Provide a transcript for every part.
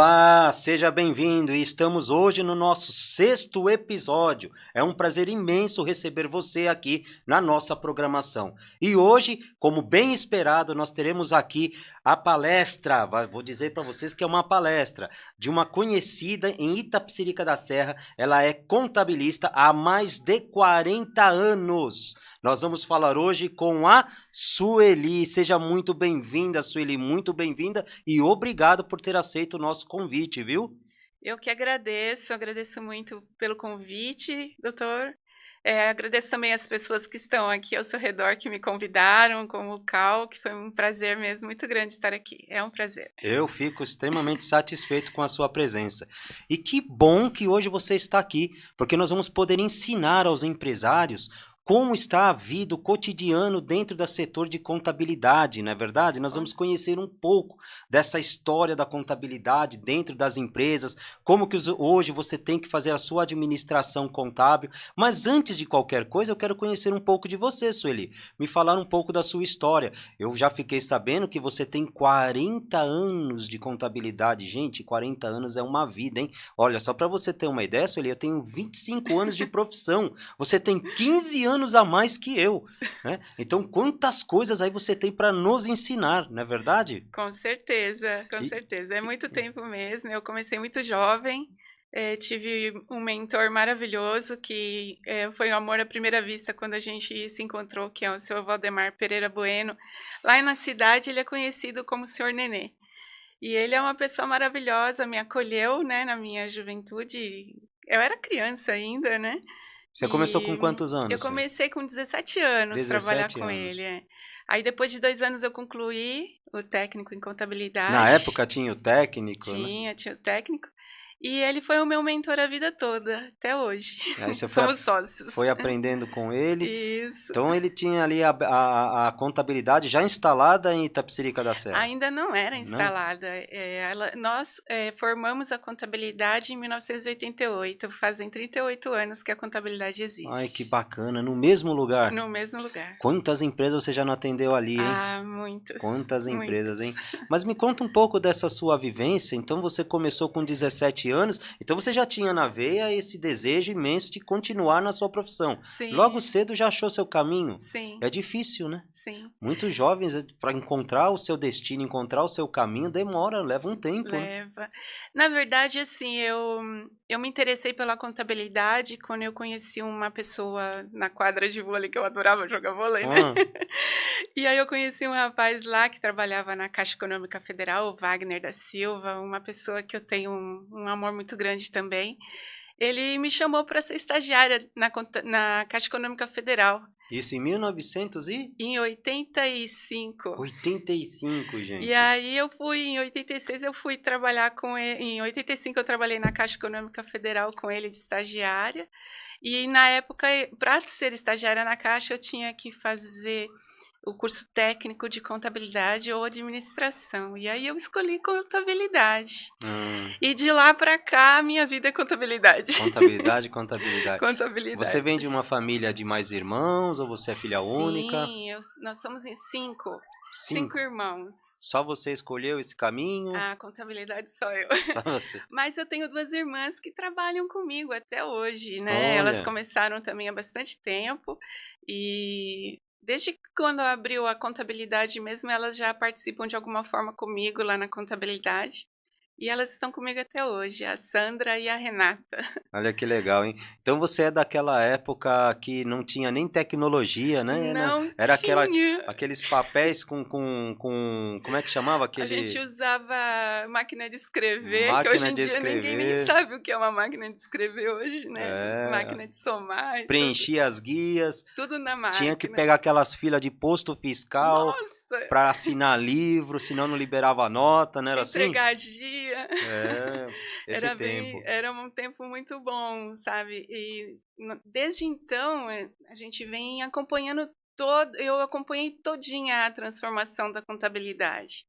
Olá, seja bem-vindo e estamos hoje no nosso sexto episódio. É um prazer imenso receber você aqui na nossa programação. E hoje, como bem esperado, nós teremos aqui a palestra, vou dizer para vocês que é uma palestra de uma conhecida em Itapecerica da Serra. Ela é contabilista há mais de 40 anos. Nós vamos falar hoje com a Sueli. Seja muito bem-vinda, Sueli, muito bem-vinda e obrigado por ter aceito o nosso convite, viu? Eu que agradeço muito pelo convite, doutor. Agradeço também as pessoas que estão aqui ao seu redor, que me convidaram, como o Cal, que foi um prazer mesmo muito grande estar aqui. É um prazer. Eu fico extremamente satisfeito com a sua presença. E que bom que hoje você está aqui, porque nós vamos poder ensinar aos empresários como está a vida, o cotidiano dentro do setor de contabilidade, não é verdade? Nós vamos conhecer um pouco dessa história da contabilidade dentro das empresas, como que hoje você tem que fazer a sua administração contábil. Mas antes de qualquer coisa, eu quero conhecer um pouco de você, Sueli. Me falar um pouco da sua história. Eu já fiquei sabendo que você tem 40 anos de contabilidade. Gente, 40 anos é uma vida, hein? Olha, só para você ter uma ideia, Sueli, eu tenho 25 anos de profissão. Você tem 15 anos a mais que eu, né? Então, quantas coisas aí você tem para nos ensinar, não é verdade? Com certeza, com E, certeza. É muito tempo mesmo. Eu comecei muito jovem. Tive um mentor maravilhoso que foi um amor à primeira vista quando a gente se encontrou, que é o senhor Valdemar Pereira Bueno. Lá na cidade ele é conhecido como senhor Nenê. E ele é uma pessoa maravilhosa, me acolheu, né, na minha juventude. Eu era criança ainda, né? você começou com E quantos eu anos, Sueli? comecei com 17 anos trabalhar 17 com ele. anos. Aí depois de 2 anos eu concluí o técnico em Na contabilidade. época tinha o técnico, né? Tinha o técnico. E ele foi o meu mentor a vida toda, até hoje. Aí você Somos sócios. foi aprendendo com ele. Isso. Então ele tinha ali a contabilidade já instalada em Itapecerica da Serra. Ainda não era Não? instalada. Nós formamos a contabilidade em 1988. Fazem 38 anos que a contabilidade Ai, que existe. bacana. No mesmo lugar. No mesmo lugar. Quantas empresas você já não atendeu ali, hein? Ah, muitos, Quantas empresas, muitos. hein? Mas me conta um pouco dessa sua vivência. Então você começou com 17 anos, então você já tinha na veia esse desejo imenso de continuar na sua profissão. Logo Sim, cedo já achou seu caminho. sim, É difícil, né? sim. Muitos jovens, para encontrar o seu destino, encontrar o seu caminho, demora, leva um tempo, né? Leva. Na verdade, assim, eu me interessei pela contabilidade quando eu conheci uma pessoa na quadra de vôlei, que eu adorava jogar vôlei, né. Ah, E aí eu conheci um rapaz lá que trabalhava na Caixa Econômica Federal, o Wagner da Silva, uma pessoa que eu tenho um amor muito grande também. Ele me chamou para ser estagiária na Caixa Econômica Federal, isso em 1985, em 85. E gente. aí em 86 eu fui trabalhar com ele, em 85 eu trabalhei na Caixa Econômica Federal com ele de estagiária, e na época, para ser estagiária na Caixa, eu tinha que fazer o curso técnico de contabilidade ou administração, e aí eu escolhi contabilidade. Hum, E de lá para cá, a minha vida é contabilidade. contabilidade, contabilidade. Você Contabilidade. vem de uma família de mais irmãos ou você é filha única? Sim, nós somos em cinco Cinco. irmãos. Só você escolheu esse caminho? A contabilidade só eu. Só você. Mas eu tenho 2 irmãs que trabalham comigo até hoje, né, elas Olha, começaram também há bastante tempo, e desde quando abriu a contabilidade mesmo, elas já participam de alguma forma comigo lá na contabilidade, e elas estão comigo até hoje, a Sandra e a Renata. olha que legal, hein? Então você é daquela época que não tinha nem tecnologia, né? Não Era tinha. aqueles papéis como é que chamava A gente aquele usava máquina de escrever, que hoje máquina em de dia ninguém nem escrever? sabe o que é uma máquina de escrever hoje, né, É, máquina de somar e tudo, preenchia as guias, tudo na tinha que máquina. pegar aquelas filas de posto fiscal Nossa, para assinar livro, senão não liberava nota, não era assim? entregar dia. É, esse tempo. Era um tempo muito bom, sabe. E desde então, a gente vem acompanhando eu acompanhei todinha a transformação da contabilidade,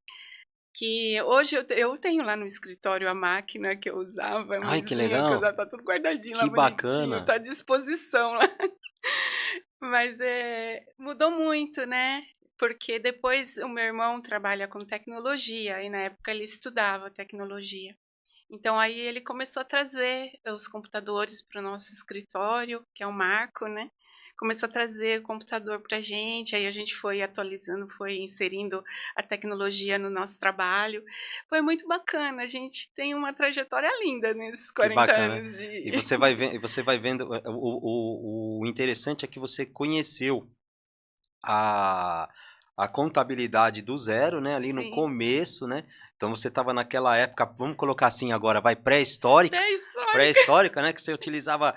que hoje eu tenho lá no escritório a máquina que eu usava, a Ai, que mesinha que eu legal, usava, tá tudo guardadinho lá que bonitinho, bacana. tá à disposição lá. Mas, mudou muito, né, porque depois o meu irmão trabalha com tecnologia e na época ele estudava tecnologia. Então aí ele começou a trazer os computadores para o nosso escritório, que é o Marco, né, começou a trazer o computador para a gente, aí a gente foi atualizando, foi inserindo a tecnologia no nosso trabalho. Foi muito bacana, a gente tem uma trajetória linda nesses Que 40 bacana. anos E de você vai vendo, o interessante é que você conheceu a a contabilidade do zero, né, ali no sim, começo, né. Então você estava naquela época, vamos colocar assim agora, vai, pré-histórica. pré-histórica. Pré-histórica, né, que você utilizava,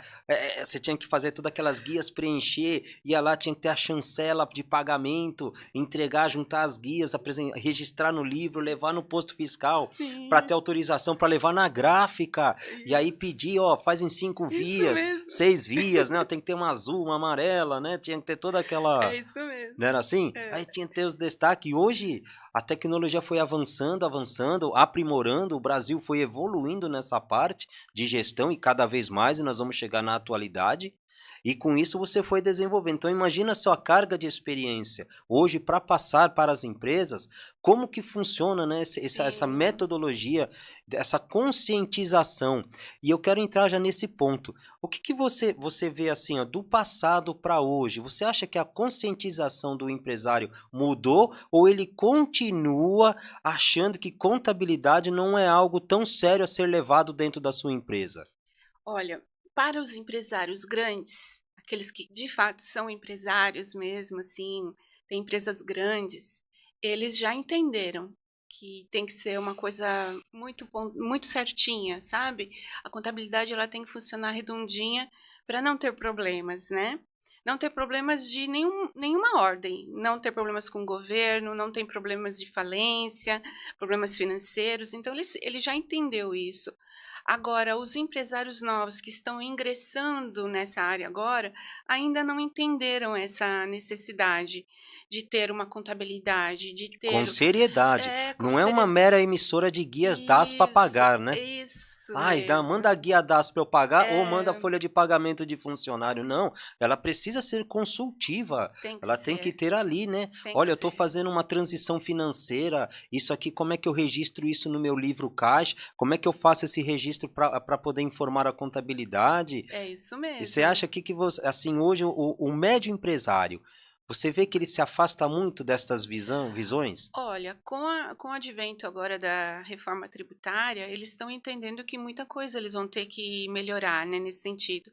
você tinha que fazer todas aquelas guias, preencher, ia lá, tinha que ter a chancela de pagamento, entregar, juntar as guias, registrar no livro, levar no posto fiscal, para Sim, ter autorização para levar na gráfica, e aí isso, pedir, ó, faz em 5 isso vias, mesmo, 6 vias, né, tem que ter uma azul, uma amarela, né, tinha que ter toda aquela, é isso não mesmo. era assim? É, Aí tinha que ter os destaques. E hoje a tecnologia foi avançando, avançando, aprimorando. O Brasil foi evoluindo nessa parte de gestão e cada vez mais, e nós vamos chegar na atualidade. E com isso você foi desenvolvendo. Então imagina a sua carga de experiência hoje para passar para as empresas, como que funciona, né, essa sim. metodologia, essa conscientização. E eu quero entrar já nesse ponto. O que que você vê assim, ó, do passado para hoje? Você acha que a conscientização do empresário mudou ou ele continua achando que contabilidade não é algo tão sério a ser levado dentro da sua empresa? Olha, para os empresários grandes, aqueles que de fato são empresários mesmo, assim, têm empresas grandes, eles já entenderam que tem que ser uma coisa muito certinha, sabe? A contabilidade ela tem que funcionar redondinha para não ter problemas, né? Não ter problemas de nenhuma ordem, não ter problemas com o governo, não tem problemas de falência, problemas financeiros. Então ele já entendeu isso. Agora, os empresários novos que estão ingressando nessa área agora, ainda não entenderam essa necessidade de ter uma contabilidade, de Com ter seriedade, com não é uma mera emissora de guias DAS para pagar, né? isso Ai, manda mesmo. a guia DAS para eu pagar ou manda a É, folha de pagamento de funcionário. Não, ela precisa ser consultiva. tem que Ela tem que ser, ter ali, né? tem que Olha, eu estou ser. fazendo uma transição financeira. Isso aqui, como é que eu registro isso no meu livro caixa? Como é que eu faço esse registro para poder informar a contabilidade? É isso E você mesmo. acha que você, assim, hoje o médio empresário, você vê que ele se afasta muito dessas visões? Olha, com o advento agora da reforma tributária, eles estão entendendo que muita coisa eles vão ter que melhorar, né, nesse sentido.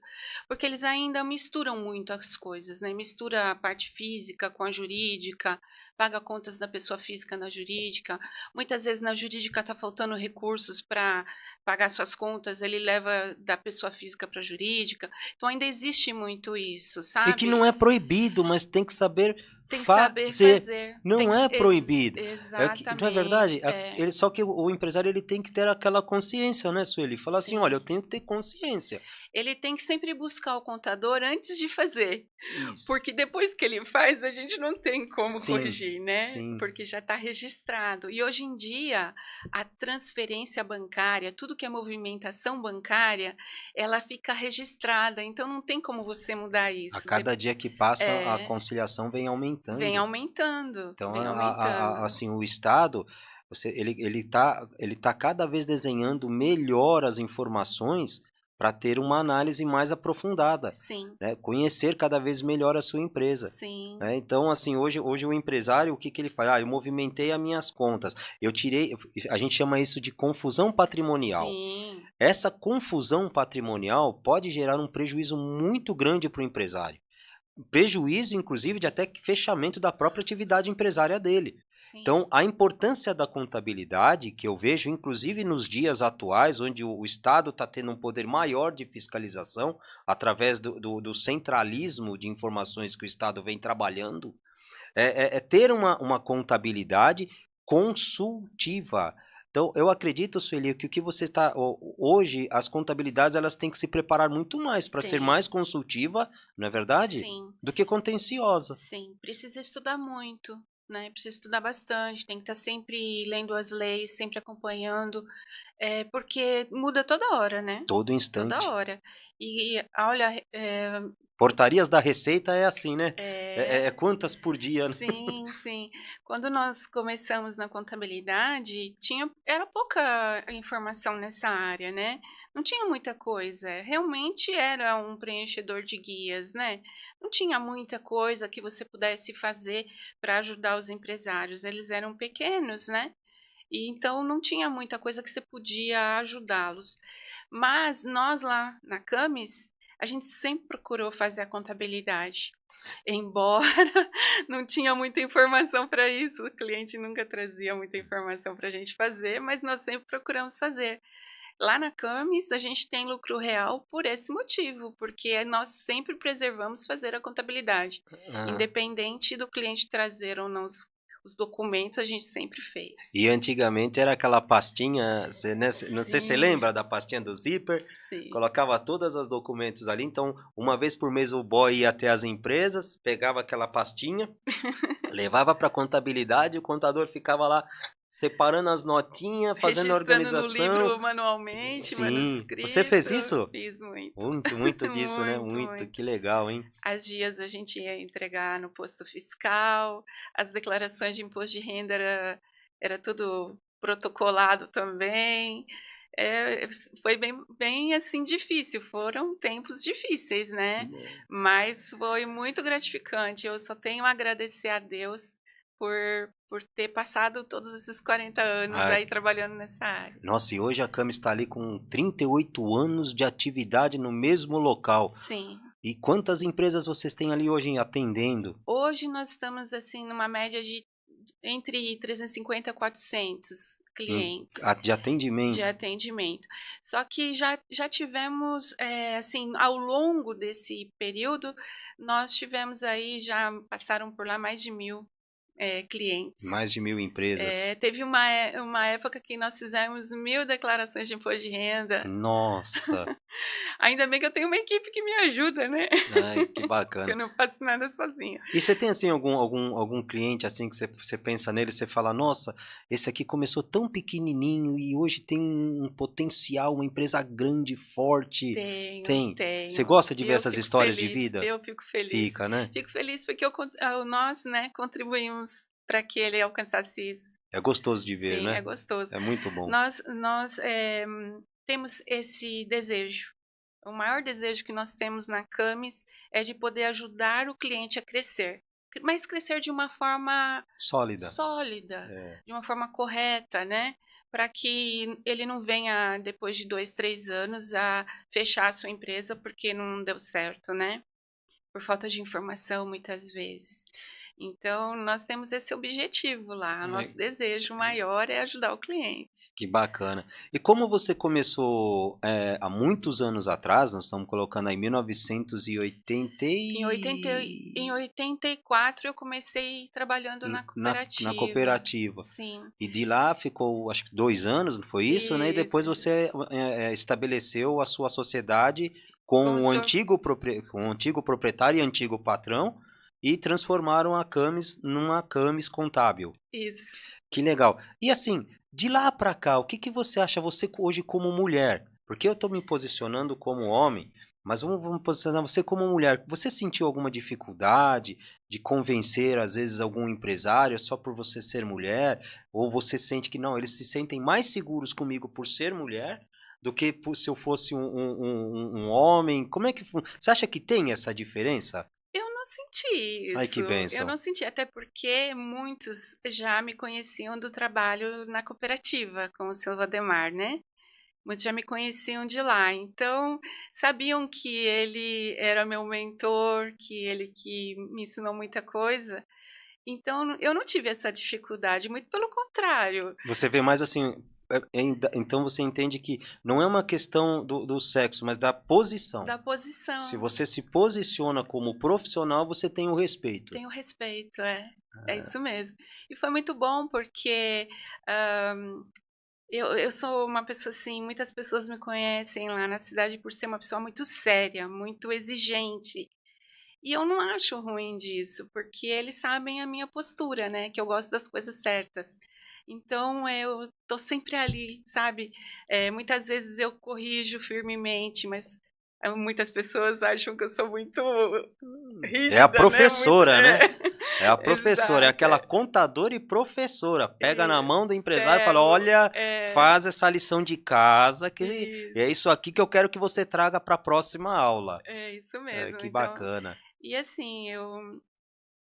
Porque eles ainda misturam muito as coisas, né? Mistura a parte física com a jurídica, paga contas da pessoa física na jurídica. Muitas vezes na jurídica está faltando recursos para pagar suas contas, ele leva da pessoa física para a jurídica. Então ainda existe muito isso, E que sabe? não é proibido, mas tem que saber Tem que saber fazer. fazer. Tem Não que é proibido. É que, não é exatamente, verdade? é. Ele, só que o empresário ele tem que ter aquela consciência, né, Sueli? Falar assim, olha, Sim. eu tenho que ter consciência. Ele tem que sempre buscar o contador antes de fazer, Isso. porque depois que ele faz, a gente não tem como Sim, corrigir, né, sim. porque já está registrado. E hoje em dia, a transferência bancária, tudo que é movimentação bancária, ela fica registrada, então não tem como você mudar A isso. cada dia que passa, a É, conciliação vem vem aumentando. aumentando, Então, vem aumentando. assim, o Estado, ele tá cada vez desenhando melhor as informações para ter uma análise mais aprofundada, Sim, né, conhecer cada vez melhor a sua empresa, sim, né. Então, assim, hoje o empresário, o que que ele faz? "Ah, eu movimentei as minhas contas, eu tirei", a gente chama isso de confusão patrimonial. sim, Essa confusão patrimonial pode gerar um prejuízo muito grande para o empresário. Prejuízo, inclusive, de até que fechamento da própria atividade empresária dele. sim, Então, a importância da contabilidade, que eu vejo, inclusive nos dias atuais, onde o Estado está tendo um poder maior de fiscalização, através do centralismo de informações que o Estado vem trabalhando, é ter uma contabilidade consultiva. Então, eu acredito, Sueli, que o que você está hoje, as contabilidades elas têm que se preparar muito mais para ser tem, mais consultiva, não é verdade? sim. Do que contenciosa. Sim, precisa estudar muito, né, precisa estudar bastante, tem que estar sempre lendo as leis, sempre acompanhando, porque muda toda hora, né, Todo toda instante. hora. E olha, Portarias da Receita é assim, né? É, Quantas por dia, né? sim, sim. Quando nós começamos na contabilidade, era pouca informação nessa área, né? Não tinha muita coisa. Realmente era um preenchedor de guias, né? Não tinha muita coisa que você pudesse fazer para ajudar os empresários. Eles eram pequenos, né? E então não tinha muita coisa que você podia ajudá-los. Mas nós lá na Camis, a gente sempre procurou fazer a contabilidade. Embora não tinha muita informação para isso, o cliente nunca trazia muita informação para a gente fazer, mas nós sempre procuramos fazer. Lá na Camis, a gente tem lucro real por esse motivo, porque nós sempre preservamos fazer a contabilidade. Ah. Independente do cliente trazer ou não os documentos, a gente sempre fez. E antigamente era aquela pastinha, né, não sei se você Sim, lembra da pastinha do zíper, sim. colocava todos os documentos ali, então uma vez por mês o boy ia até as empresas, pegava aquela pastinha, levava para a contabilidade, o contador ficava lá separando as notinhas, fazendo a Registrando no organização. livro manualmente, Sim, você fez manuscrito, isso? fiz muito. Muito, muito disso, né? Muito, Muito, muito. que legal, hein? Às dias a gente ia entregar no posto fiscal, as declarações de imposto de renda era tudo protocolado também. Foi bem assim difícil, foram tempos difíceis, né? Mas foi muito gratificante. Eu só tenho a agradecer a Deus por ter passado todos esses 40 anos Ah, aí trabalhando nessa área. nossa, e hoje a Cami está ali com 38 anos de atividade no mesmo local. Sim. E quantas empresas vocês têm ali hoje atendendo? Hoje nós estamos assim numa média de entre 350 a 400 clientes De de atendimento? atendimento. Só que já tivemos, assim, ao longo desse período, nós tivemos aí, já passaram por lá mais de 1000 clientes. Mais de 1.000 empresas. Teve uma época que nós fizemos 1000 declarações de imposto de renda. Nossa, Ainda bem que eu tenho uma equipe que me ajuda, né? ai, que Que eu bacana. não faço nada sozinha. E você tem assim algum cliente assim que você pensa nele, você fala, nossa, esse aqui começou tão pequenininho e hoje tem um potencial, uma empresa grande, forte. Tenho, Tem. Você tenho. gosta de E ver eu essas fico histórias de feliz, vida? eu fico feliz. Fica, né? Fico feliz porque nós, né, contribuímos para que ele alcançasse isso. É gostoso de ver, Sim, é né? gostoso. É muito bom. Nós temos esse desejo. O maior desejo que nós temos na Camis é de poder ajudar o cliente a crescer, mas crescer de uma forma Sólida. sólida, É. de uma forma correta, né? Para que ele não venha, depois de 2, 3 anos, a fechar a sua empresa porque não deu certo, né? Por falta de informação, muitas vezes. Então, nós temos esse objetivo lá. O nosso desejo maior é ajudar o cliente. Que bacana. E como você começou, há muitos anos atrás, nós estamos colocando aí 1980 Em 84, eu comecei trabalhando na na cooperativa. cooperativa. Sim, E de lá ficou, acho que 2 anos, não foi isso, né? E depois isso. você estabeleceu a sua sociedade Com o senhor. com o antigo proprietário e antigo patrão e transformaram a Camis numa Camis contábil. Isso. Que legal. E assim, de lá para cá, o que que você acha você hoje como mulher? Porque eu estou me posicionando como homem, mas vamos posicionar você como mulher. Você sentiu alguma dificuldade de convencer, às vezes, algum empresário só por você ser mulher? Ou você sente que não, eles se sentem mais seguros comigo por ser mulher do que se eu fosse um homem? Como é que você acha que tem essa diferença? Eu não senti Ai, isso. que Eu bênção. não senti, até porque muitos já me conheciam do trabalho na cooperativa com o seu Valdemar, né? Muitos já me conheciam de lá, então sabiam que ele era meu mentor, que ele que me ensinou muita coisa. Então eu não tive essa dificuldade, muito pelo contrário, Você vê mais assim, então você entende que não é uma questão do sexo, mas da posição. da Se posição. você se posiciona como profissional, você tem o respeito. Tenho respeito, é. É isso mesmo. E foi muito bom porque eu sou uma pessoa assim, muitas pessoas me conhecem lá na cidade por ser uma pessoa muito séria, muito exigente. E eu não acho ruim disso, porque eles sabem a minha postura, né? Que eu gosto das coisas certas. Então eu tô sempre ali, sabe? Muitas vezes eu corrijo firmemente, mas Muitas pessoas acham que eu sou muito É a rígida, né? professora, né? É a professora, é Exato. aquela contadora e professora. Pega na E mão do empresário e fala: pego, olha, faz essa lição de casa, que é isso, isso aqui que eu quero que você traga para a próxima aula. é isso É, mesmo. que Então, bacana. e assim,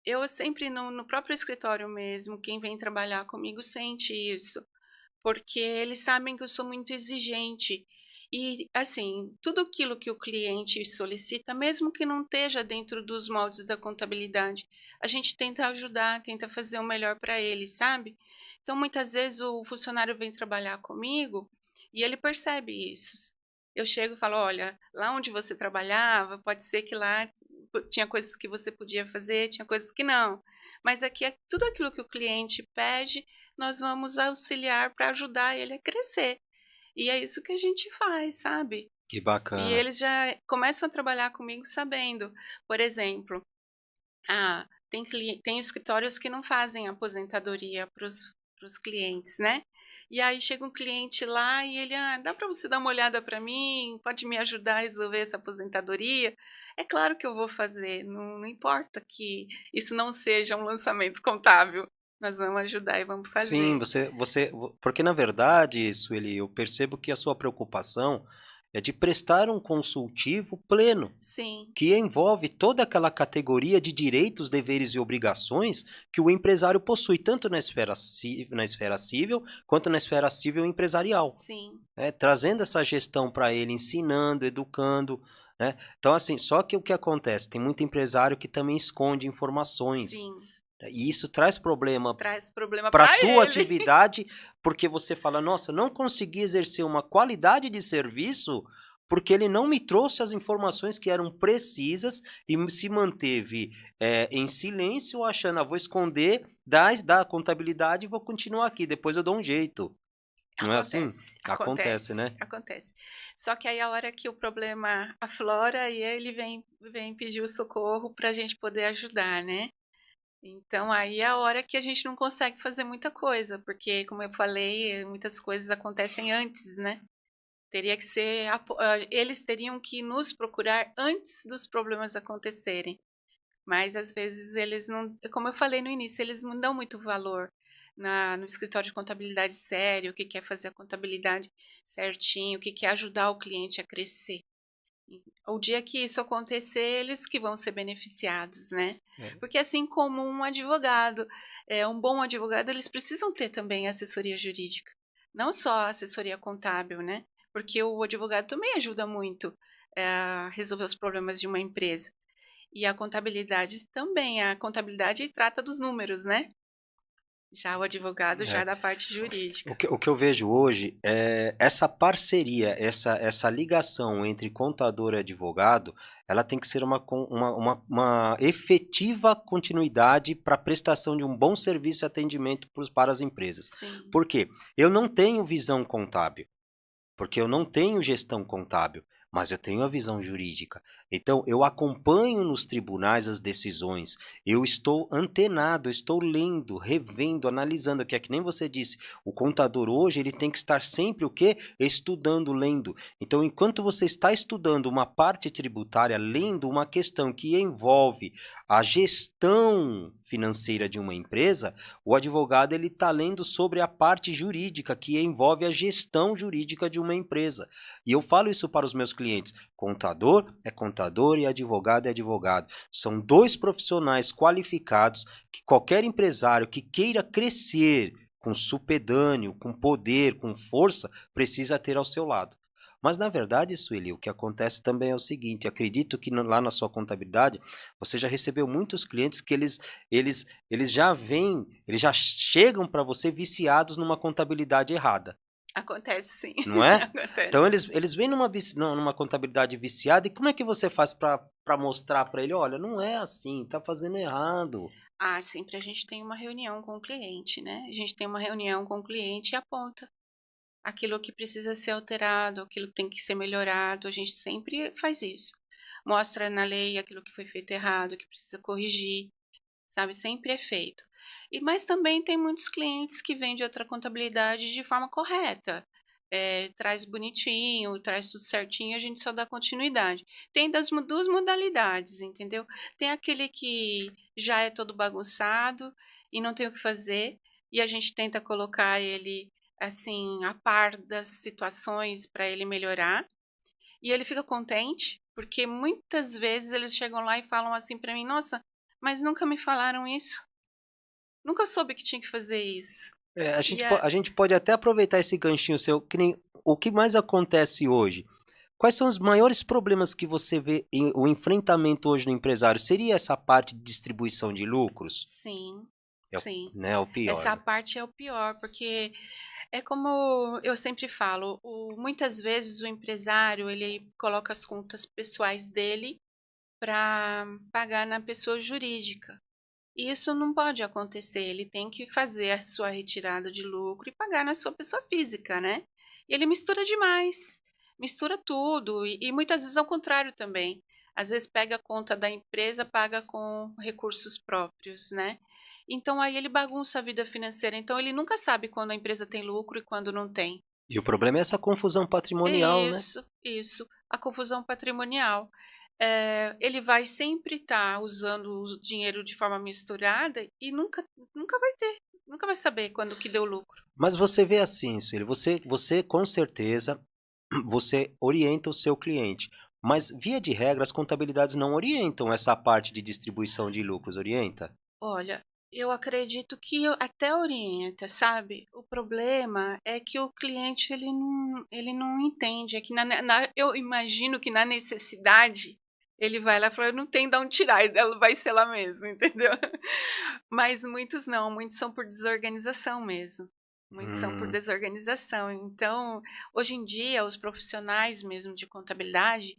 eu sempre no próprio escritório mesmo, quem vem trabalhar comigo sente isso, porque eles sabem que eu sou muito exigente. E, assim, tudo aquilo que o cliente solicita, mesmo que não esteja dentro dos moldes da contabilidade, a gente tenta ajudar, tenta fazer o melhor para ele, sabe? Então, muitas vezes o funcionário vem trabalhar comigo e ele percebe isso. Eu chego e falo: olha, lá onde você trabalhava, pode ser que lá tinha coisas que você podia fazer, tinha coisas que não. Mas aqui é tudo aquilo que o cliente pede, nós vamos auxiliar para ajudar ele a crescer. E é isso que a gente faz, sabe? Que E bacana. eles já começam a trabalhar comigo sabendo, por exemplo, tem escritórios que não fazem aposentadoria para os clientes, né? E aí chega um cliente lá e ele, dá para você dar uma olhada para mim? Pode me ajudar a resolver essa aposentadoria? É claro que eu vou fazer, não importa que isso não seja um lançamento contábil. Nós vamos ajudar e vamos Sim, fazer. porque na verdade, Sueli, eu percebo que a sua preocupação é de prestar um consultivo pleno, Sim, que envolve toda aquela categoria de direitos, deveres e obrigações que o empresário possui, tanto na esfera civil quanto na esfera civil empresarial, sim, né? Trazendo essa gestão para ele, ensinando, educando, né? Então, assim, só que o que acontece? Tem muito empresário que também esconde informações, sim. né? E isso traz problema Traz problema para a para tua ele. atividade, porque você fala, nossa, não consegui exercer uma qualidade de serviço porque ele não me trouxe as informações que eram precisas e se manteve em silêncio, achando, vou esconder da contabilidade e vou continuar aqui, depois eu dou um jeito. Não é assim? Acontece, Acontece, acontece, né? acontece. Só que aí a hora que o problema aflora, aí ele vem pedir o socorro para a gente poder ajudar, né? Então aí é a hora que a gente não consegue fazer muita coisa, porque, como eu falei, muitas coisas acontecem antes, né? Teria que ser, eles teriam que nos procurar antes dos problemas acontecerem. Mas às vezes eles não, como eu falei no início, eles não dão muito valor no escritório de contabilidade sério, o que que é fazer a contabilidade certinho, o que que é ajudar o cliente a crescer. O dia que isso acontecer, eles que vão ser beneficiados, né? É. Porque assim como um advogado, um bom advogado, eles precisam ter também assessoria jurídica, não só assessoria contábil, né? Porque o advogado também ajuda muito a resolver os problemas de uma empresa. E a contabilidade também, a contabilidade trata dos números, né? Já o advogado já é É. da parte jurídica. O que eu vejo hoje é essa parceria, essa ligação entre contador e advogado, ela tem que ser uma efetiva continuidade para a prestação de um bom serviço e atendimento para as empresas. Sim, Por quê? Eu não tenho visão contábil. Porque eu não tenho gestão contábil, mas eu tenho a visão jurídica. Então, eu acompanho nos tribunais as decisões, eu estou antenado, eu estou lendo, revendo, analisando, que é que nem você disse, o contador hoje, ele tem que estar sempre o quê? Estudando, lendo. Então, enquanto você está estudando uma parte tributária, lendo uma questão que envolve a gestão financeira de uma empresa, o advogado ele está lendo sobre a parte jurídica que envolve a gestão jurídica de uma empresa. E eu falo isso para os meus clientes. Contador é contador e advogado é advogado. São dois profissionais qualificados que qualquer empresário que queira crescer com supedâneo, com poder, com força, precisa ter ao seu lado. Mas na verdade, Sueli, o que acontece também é o seguinte: acredito que lá na sua contabilidade você já recebeu muitos clientes que eles já vêm, eles já chegam para você viciados numa contabilidade errada, acontece sim, não é? Então acontece. eles vêm numa contabilidade viciada, e como é que você faz para mostrar para ele, olha, não é assim, tá fazendo errado. Sempre a gente tem uma reunião com o cliente, né? A gente tem uma reunião com o cliente e aponta aquilo que precisa ser alterado, aquilo que tem que ser melhorado. A gente sempre faz isso. Mostra na lei aquilo que foi feito errado, que precisa corrigir, sabe? Sempre é feito. Mas também tem muitos clientes que vêm de outra contabilidade de forma correta. traz bonitinho, traz tudo certinho, a gente só dá continuidade. Tem das 2 modalidades, entendeu? Tem aquele que já é todo bagunçado e não tem o que fazer, e a gente tenta colocar ele, assim, a par das situações para ele melhorar, e ele fica contente, porque muitas vezes eles chegam lá e falam assim para mim: "Nossa, mas nunca me falaram isso, nunca soube que tinha que fazer isso". É, a E gente, a a gente pode até aproveitar esse ganchinho seu, que nem o que mais acontece hoje. Quais são os maiores problemas que você vê em o enfrentamento hoje no empresário? Seria essa parte de distribuição de lucros? Sim, É o, sim. né, o pior, Essa né? parte é o pior, porque é como eu sempre falo, muitas vezes o empresário ele coloca as contas pessoais dele para pagar na pessoa jurídica. E isso não pode acontecer, ele tem que fazer a sua retirada de lucro e pagar na sua pessoa física, né? E ele mistura demais, mistura tudo, e muitas vezes ao contrário também. Às vezes pega a conta da empresa, paga com recursos próprios, né? Então aí ele bagunça a vida financeira, então ele nunca sabe quando a empresa tem lucro e quando não tem. E o problema é essa confusão patrimonial, né? Isso, a confusão patrimonial. Ele vai sempre estar usando o dinheiro de forma misturada e nunca vai ter, nunca vai saber quando que deu lucro. Mas você vê assim, Sueli, você com certeza, você orienta o seu cliente. Mas, via de regra, as contabilidades não orientam essa parte de distribuição de lucros, orienta? Olha, eu acredito que até orienta, sabe? O problema é que o cliente ele não entende, é que eu imagino que na necessidade ele vai lá e fala: "Eu não tenho de onde tirar", e ela vai ser lá mesmo, entendeu? Mas muitos não, muitos são por desorganização mesmo. Muitos são por Hum, desorganização. Então, hoje em dia, os profissionais mesmo de contabilidade,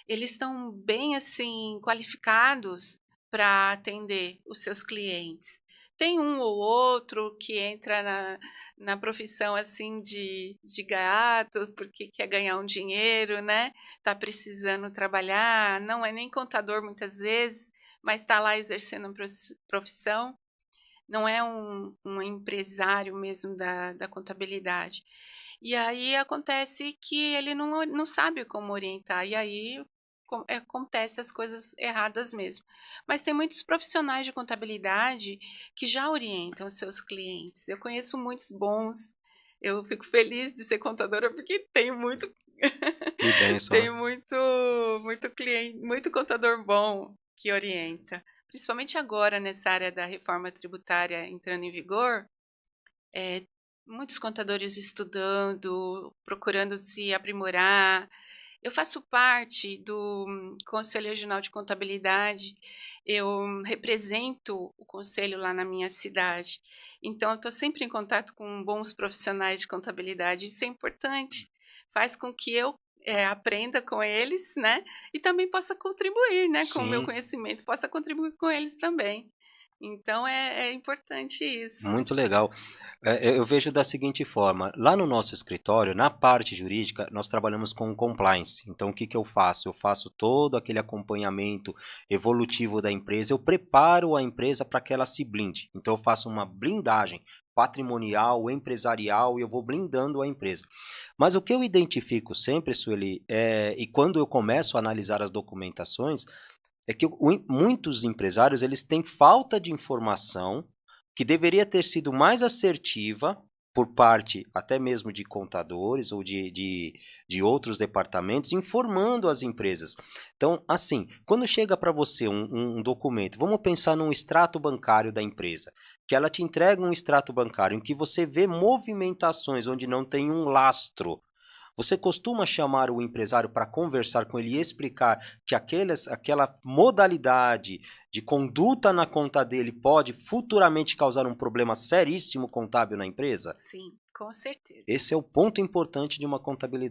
eles estão bem assim qualificados para atender os seus clientes. Tem um ou outro que entra na profissão assim de gaiato, porque quer ganhar um dinheiro, né? Tá precisando trabalhar, não é nem contador muitas vezes, mas está lá exercendo a profissão, não é um empresário mesmo da contabilidade. E aí acontece que ele não sabe como orientar, e aí acontece as coisas erradas mesmo. Mas tem muitos profissionais de contabilidade que já orientam os seus clientes. Eu conheço muitos bons. Eu fico feliz de ser contadora porque tem muito que bênção, tem né? muito cliente, muito contador bom que orienta. Principalmente agora nessa área da reforma tributária entrando em vigor, eh, muitos contadores estudando, procurando se aprimorar. Eu faço parte do Conselho Regional de Contabilidade, eu represento o conselho lá na minha cidade, então eu estou sempre em contato com bons profissionais de contabilidade, isso é importante, faz com que eu aprenda com eles, né, e também possa contribuir, né, com o meu Sim, conhecimento, possa contribuir com eles também. Então é importante isso. muito legal. Eu vejo da seguinte forma: lá no nosso escritório, na parte jurídica, nós trabalhamos com compliance. Então, o que que eu faço? Eu faço todo aquele acompanhamento evolutivo da empresa, eu preparo a empresa para que ela se blinde. Então, eu faço uma blindagem patrimonial, empresarial, e eu vou blindando a empresa. Mas o que eu identifico sempre, Sueli, e quando eu começo a analisar as documentações, é que muitos empresários eles têm falta de informação que deveria ter sido mais assertiva por parte até mesmo de contadores ou de outros departamentos, informando as empresas. Então, assim, quando chega para você um documento, vamos pensar num extrato bancário da empresa, que ela te entrega um extrato bancário em que você vê movimentações onde não tem um lastro. Você costuma chamar o empresário para conversar com ele e explicar que aquela modalidade de conduta na conta dele pode futuramente causar um problema seríssimo contábil na empresa? Sim, com certeza, Esse é o ponto importante de uma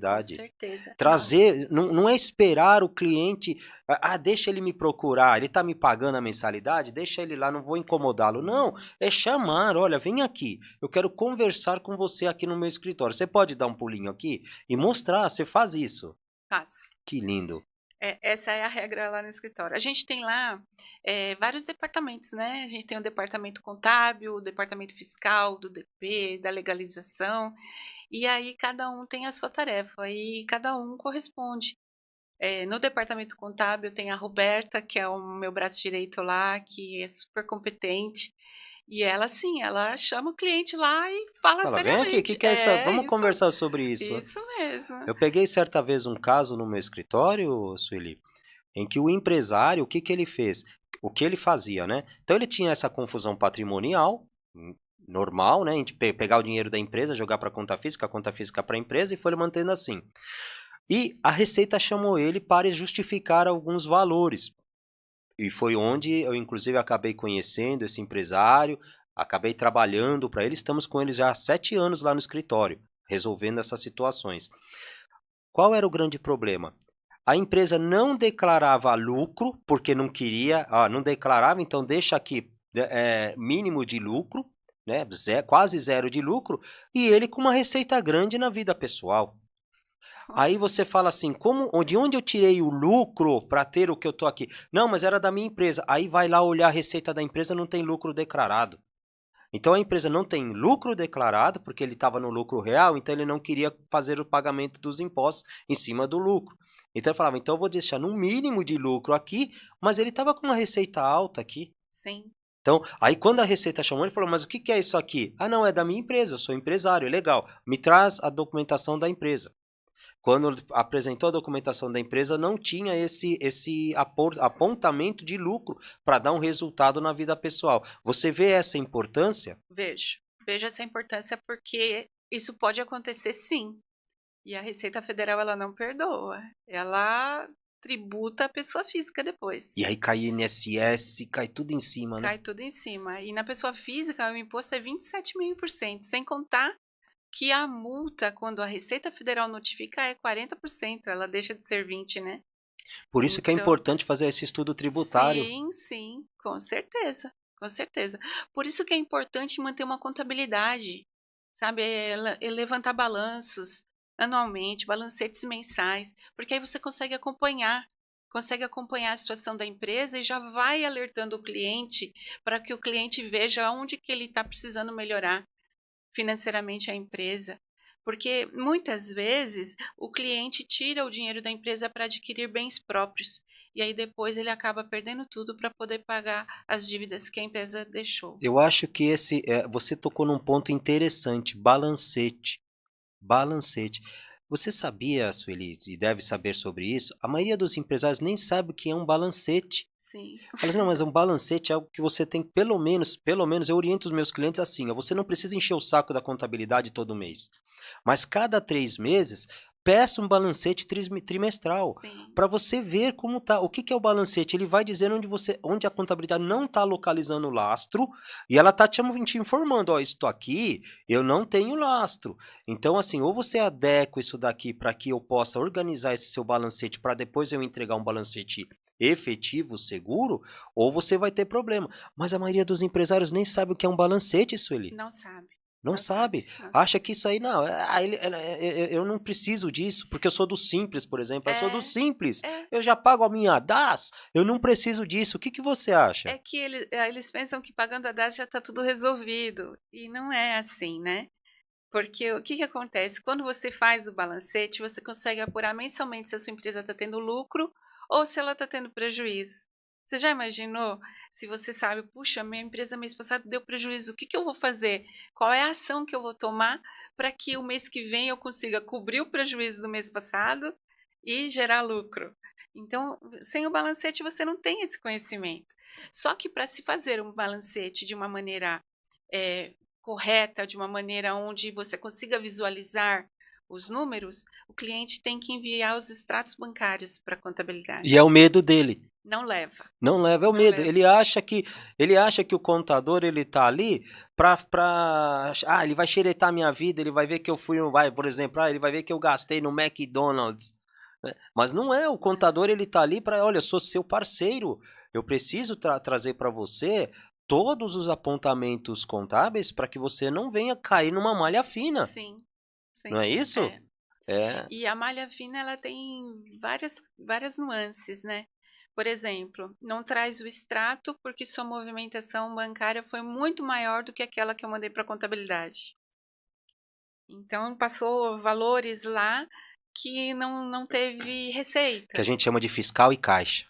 com contabilidade. certeza. Não, Trazer, não é esperar o cliente, deixa ele me procurar, ele está me pagando a mensalidade, deixa ele lá, não vou incomodá-lo. Não, é chamar, olha, vem aqui, eu quero conversar com você aqui no meu escritório. Você pode dar um pulinho aqui e mostrar, você faz isso. faz. Que lindo. Essa é a regra lá no escritório. A gente tem lá vários departamentos, né? A gente tem o departamento contábil, o departamento fiscal, do DP, da legalização, e aí cada um tem a sua tarefa e cada um corresponde. No departamento contábil tem a Roberta, que é o meu braço direito lá, que é super competente, e ela, sim, ela chama o cliente lá e fala Fala, vem aqui, o que seriamente. que é isso? Vamos conversar sobre isso. Isso mesmo. Eu peguei certa vez um caso no meu escritório, Sueli, em que o empresário, o que que ele fez? O que ele fazia, né? Então ele tinha essa confusão patrimonial, normal, né? A gente pegar o dinheiro da empresa, jogar para a conta física para a empresa e foi mantendo assim. E a Receita chamou ele para justificar alguns valores. E foi onde eu, inclusive, acabei conhecendo esse empresário, acabei trabalhando para ele. Estamos com ele já há 7 anos lá no escritório, resolvendo essas situações. Qual era o grande problema? A empresa não declarava lucro, porque não queria, não declarava, então deixa aqui mínimo de lucro, né, quase zero de lucro, e ele com uma receita grande na vida pessoal. Aí você fala assim, de onde eu tirei o lucro para ter o que eu tô aqui? Não, mas era da minha empresa. Aí vai lá olhar a receita da empresa, não tem lucro declarado. Então a empresa não tem lucro declarado, porque ele estava no lucro real, então ele não queria fazer o pagamento dos impostos em cima do lucro. Então ele falava, então eu vou deixar no mínimo de lucro aqui, mas ele estava com uma receita alta aqui. Sim. Então, aí quando a Receita chamou, ele falou, mas o que que é isso aqui? Ah, não, é da minha empresa, eu sou empresário, legal. Me traz a documentação da empresa. Quando apresentou a documentação da empresa, não tinha esse apontamento de lucro para dar um resultado na vida pessoal. Você vê essa importância? Vejo essa importância porque isso pode acontecer, sim. E a Receita Federal, ela não perdoa. Ela tributa a pessoa física depois. E aí cai INSS, cai tudo em cima, né? Cai tudo em cima. E na pessoa física, o imposto é 27,5%, sem contar que a multa, quando a Receita Federal notifica, é 40%. Ela deixa de ser 20%, né? Por isso que é Então, importante fazer esse estudo tributário. sim, com certeza, com certeza. Por isso que é importante manter uma contabilidade, sabe? Levantar balanços anualmente, balancetes mensais, porque aí você consegue acompanhar a situação da empresa e já vai alertando o cliente para que o cliente veja onde que ele está precisando melhorar financeiramente a empresa. Porque muitas vezes o cliente tira o dinheiro da empresa para adquirir bens próprios e aí depois ele acaba perdendo tudo para poder pagar as dívidas que a empresa deixou. Eu acho que você tocou num ponto interessante, balancete. Balancete. Você sabia, Sueli, e deve saber sobre isso, a maioria dos empresários nem sabe o que é um balancete. Sim. Fala assim, não, mas um balancete é algo que você tem pelo menos, eu oriento os meus clientes assim, ó, você não precisa encher o saco da contabilidade todo mês, mas cada 3 meses, peça um balancete trimestral, Sim. para você ver como tá, o que que é o balancete, ele vai dizendo onde a contabilidade não está localizando o lastro, e ela está te informando, ó, isso aqui, eu não tenho lastro, então assim, ou você adequa isso daqui para que eu possa organizar esse seu balancete, para depois eu entregar um balancete efetivo, seguro, ou você vai ter problema. Mas a maioria dos empresários nem sabe o que é um balancete, Sueli. Não sabe. Não sabe. Não Acha sabe. que isso aí, não, eu não preciso disso, porque eu sou do Simples, por exemplo. Eu sou do Simples. Eu já pago a minha DAS, eu não preciso disso. O que que você acha? É que eles pensam que pagando a DAS já está tudo resolvido. E não é assim, né? Porque o que acontece? Quando você faz o balancete, você consegue apurar mensalmente se a sua empresa está tendo lucro ou se ela está tendo prejuízo. Você já imaginou se você sabe, puxa, minha empresa mês passado deu prejuízo, o que que eu vou fazer? Qual é a ação que eu vou tomar para que o mês que vem eu consiga cobrir o prejuízo do mês passado e gerar lucro? Então, sem o balancete você não tem esse conhecimento. Só que para se fazer um balancete de uma maneira correta, de uma maneira onde você consiga visualizar os números, o cliente tem que enviar os extratos bancários para a contabilidade. E é o medo dele. Não leva. Não leva, é o Não medo. leva. Ele acha que o contador ele tá ali ele vai xeretar minha vida, ele vai ver que eu fui, por exemplo, ele vai ver que eu gastei no McDonald's. Né? Mas não é, o contador ele tá ali para, olha, eu sou seu parceiro. Eu preciso trazer para você todos os apontamentos contábeis para que você não venha cair numa malha fina. Sim. Não é isso? É, E a malha fina, ela tem várias nuances, né? Por exemplo, não traz o extrato porque sua movimentação bancária foi muito maior do que aquela que eu mandei para contabilidade. Então, passou valores lá que não teve que a receita. gente chama de fiscal e caixa.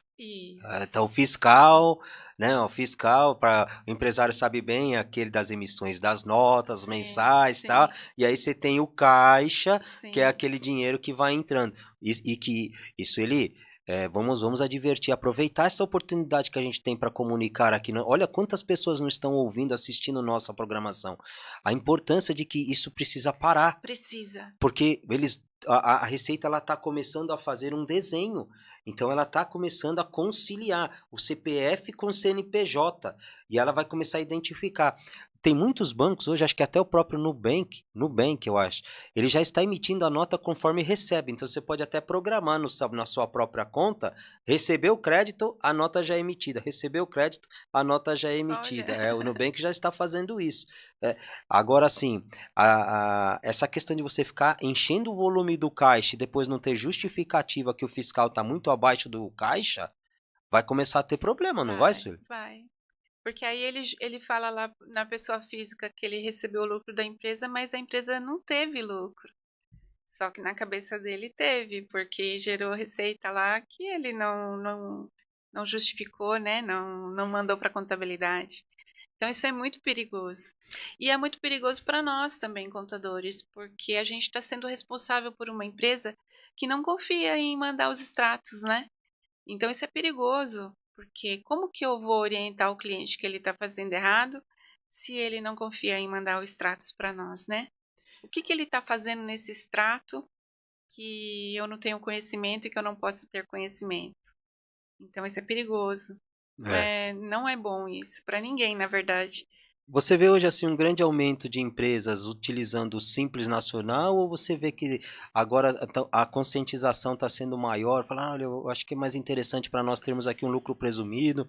Então, o Isso. fiscal, né? O fiscal, para o empresário sabe bem, é aquele das emissões das notas Sim, mensais, tá? sim, E aí você tem o caixa, que é sim. aquele dinheiro que vai entrando. E que isso ele. Vamos advertir, aproveitar essa oportunidade que a gente tem para comunicar aqui. Olha quantas pessoas não estão ouvindo, assistindo nossa programação. A importância de que isso precisa parar. Precisa. Porque a Receita ela está começando a fazer um desenho. Então ela está começando a conciliar o CPF com o CNPJ. E ela vai começar a identificar. Tem muitos bancos hoje, acho que até o próprio Nubank, eu acho, ele já está emitindo a nota conforme recebe. Então você pode até programar na sua própria conta, recebeu o crédito, a nota já é emitida. Recebeu o crédito, a nota já é Olha. emitida. O Nubank já está fazendo isso. Agora sim, essa questão de você ficar enchendo o volume do caixa e depois não ter justificativa que o fiscal está muito abaixo do caixa, vai começar a ter problema, não vai, Vai, Sueli? vai. Porque aí ele fala lá na pessoa física que ele recebeu o lucro da empresa, mas a empresa não teve lucro. Só que na cabeça dele teve, porque gerou receita lá que ele não justificou, né? Não mandou para a contabilidade. Então isso é muito perigoso. E é muito perigoso para nós também, contadores, porque a gente está sendo responsável por uma empresa que não confia em mandar os extratos, né? Então isso é perigoso, porque como que eu vou orientar o cliente que ele está fazendo errado se ele não confia em mandar os extratos para nós, né? O que ele está fazendo nesse extrato que eu não tenho conhecimento e que eu não posso ter conhecimento? Então isso é perigoso. É. Não é bom isso para ninguém, na verdade. Você vê hoje assim um grande aumento de empresas utilizando o Simples Nacional ou você vê que agora a conscientização está sendo maior? Fala, olha, eu acho que é mais interessante para nós termos aqui um lucro presumido,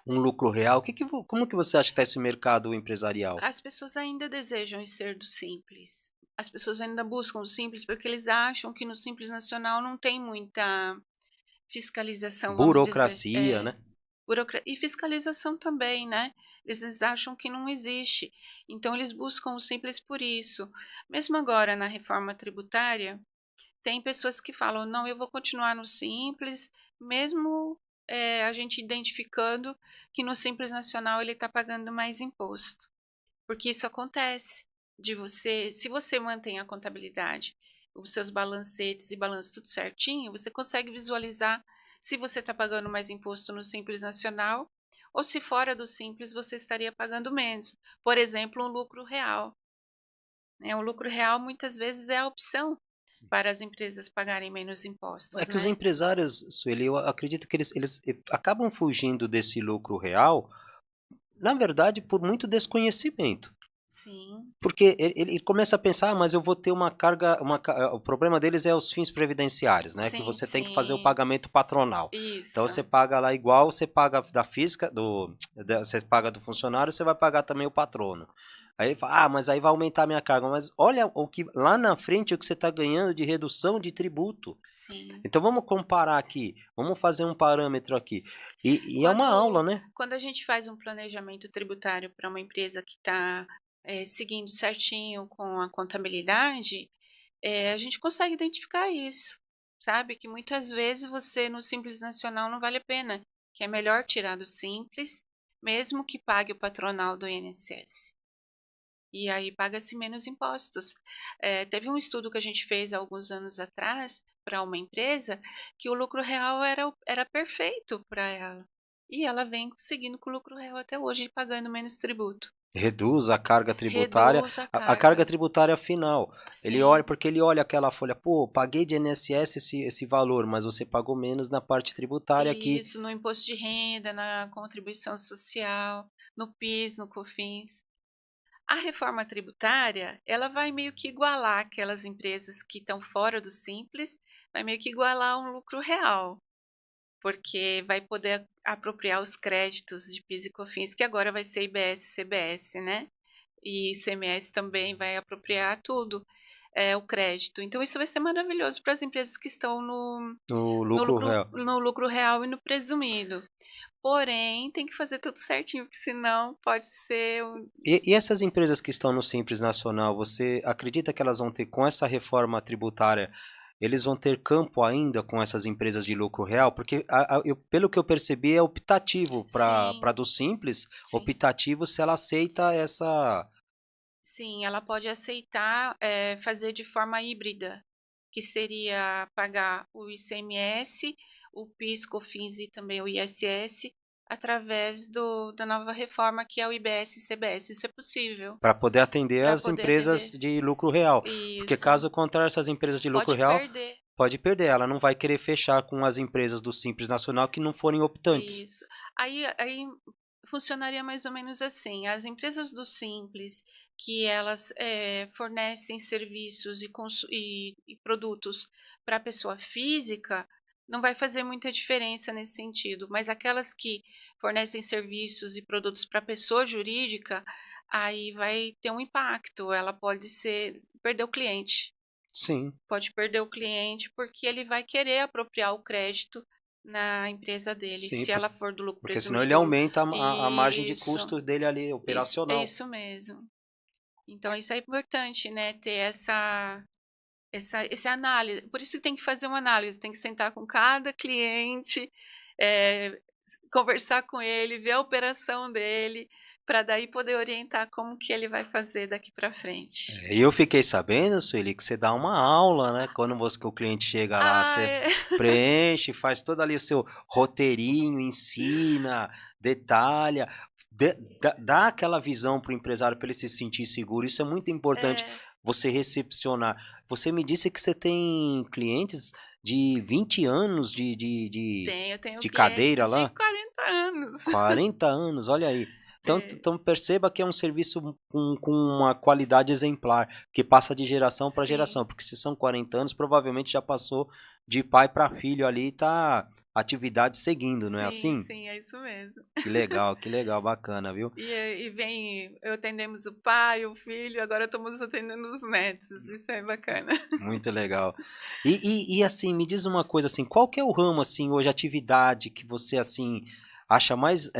um lucro real. Como que você acha que está esse mercado empresarial? As pessoas ainda desejam ser do simples. As pessoas ainda buscam o simples porque eles acham que no Simples Nacional não tem muita fiscalização, vamos dizer. Burocracia, né? E fiscalização também, né? Eles acham que não existe. Então, eles buscam o simples por isso. Mesmo agora, na reforma tributária, tem pessoas que falam: não, eu vou continuar no simples, mesmo a gente identificando que no Simples Nacional ele está pagando mais imposto. Porque isso acontece de você, se você mantém a contabilidade, os seus balancetes e balanço tudo certinho, você consegue visualizar se você está pagando mais imposto no Simples Nacional ou se fora do Simples você estaria pagando menos. Por exemplo, um lucro real. Né? O lucro real muitas vezes é a opção Sim. para as empresas pagarem menos É impostos, que os né? empresários, Sueli, eu acredito que eles acabam fugindo desse lucro real, na verdade, por muito desconhecimento. Sim, Porque ele começa a pensar, mas eu vou ter uma carga, o problema deles é os fins previdenciários, né? Que sim, você tem que fazer o sim. pagamento patronal. Então Isso. você paga lá igual, você paga da física, você paga do funcionário, você vai pagar também o patrono. Aí ele fala, mas aí vai aumentar a minha carga. Mas olha o que lá na frente o que você está ganhando de redução de tributo. Sim. Então vamos comparar aqui, vamos fazer um parâmetro aqui. E é uma aula, Quando, né? quando a gente faz um planejamento tributário para uma empresa que está seguindo certinho com a contabilidade, a gente consegue identificar isso, sabe? Que muitas vezes você no Simples Nacional não vale a pena, que é melhor tirar do Simples, mesmo que pague o patronal do INSS. E aí paga-se menos impostos. Teve um estudo que a gente fez há alguns anos atrás para uma empresa que o lucro real era perfeito para ela. E ela vem seguindo com o lucro real até hoje, pagando menos tributo. Reduz a carga tributária, Reduz a a carga carga. tributária final. Ele olha, Sim, porque ele olha aquela folha, pô, paguei de INSS esse valor, mas você pagou menos na parte tributária aqui. isso no imposto de renda, na contribuição social, no PIS, no COFINS. A reforma tributária, ela vai meio que igualar aquelas empresas que estão fora do simples, vai meio que igualar um lucro real, porque vai poder apropriar os créditos de PIS e COFINS, que agora vai ser IBS, CBS, né? E ICMS também vai apropriar tudo. o crédito. Então isso vai ser maravilhoso para as empresas que estão No no lucro lucro real. no lucro real e no presumido. Porém, tem que fazer tudo certinho, porque senão pode ser E essas empresas que estão no Simples Nacional, você acredita que elas vão ter, com essa reforma tributária, eles vão ter campo ainda com essas empresas de lucro real? Porque, pelo que eu percebi, é optativo para sim, do Simples, sim. optativo se ela aceita essa. Sim, ela pode aceitar, fazer de forma híbrida, que seria pagar o ICMS, o PIS, COFINS e também o ISS, através da nova reforma que é o IBS e CBS. Isso é possível, Para poder atender para as poder empresas atender. de lucro real. Porque Isso, caso contrário, essas empresas de lucro pode real perder. pode perder, ela não vai querer fechar com as empresas do Simples Nacional que não forem optantes. Isso. Aí funcionaria mais ou menos assim: as empresas do Simples, que elas, fornecem serviços e produtos para a pessoa física, não vai fazer muita diferença nesse sentido, mas aquelas que fornecem serviços e produtos para a pessoa jurídica, aí vai ter um impacto, ela pode perder o cliente. Sim, Pode perder o cliente, porque ele vai querer apropriar o crédito na empresa dele, sim, se ela for do lucro porque senão ele presumido ou aumenta a margem de isso, custo dele ali, é operacional. isso mesmo. Então isso é importante, né, ter essa análise. Por isso que tem que fazer uma análise, tem que sentar com cada cliente, eh, conversar com ele, ver a operação dele, para daí poder orientar como que ele vai fazer daqui para frente. E eu fiquei sabendo, Sueli, que você dá uma aula, né? Quando o cliente chega lá, Ah, você é. preenche, faz todo ali o seu roteirinho, ensina, detalha, dá aquela visão para o empresário para ele se sentir seguro. Isso é muito importante, É. você recepcionar. Você me disse que você tem clientes de 20 anos Tenho de cadeira clientes de lá? 40 anos. 40 anos, olha aí. Então, É, perceba que é um serviço com uma qualidade exemplar, que passa de geração para sim, geração, porque se são 40 anos, provavelmente já passou de pai para filho ali, tá a atividade seguindo, não é sim, assim? sim, é isso mesmo. Que legal, bacana, viu? E vem, eu atendemos o pai, o filho, agora estamos atendendo os netos, isso é bacana. Muito legal. E assim, me diz uma coisa assim, qual que é o ramo assim hoje, atividade que você assim acha mais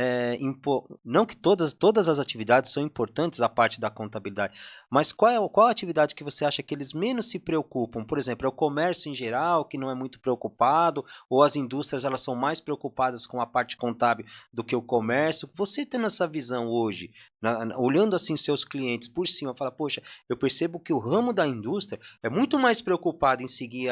não que todas as atividades são importantes a parte da contabilidade, mas qual a atividade que você acha que eles menos se preocupam? Por exemplo, é o comércio em geral que não é muito preocupado, ou as indústrias elas são mais preocupadas com a parte contábil do que o comércio? Você tendo essa visão hoje, olhando assim seus clientes por cima, fala, poxa, eu percebo que o ramo da indústria é muito mais preocupado em seguir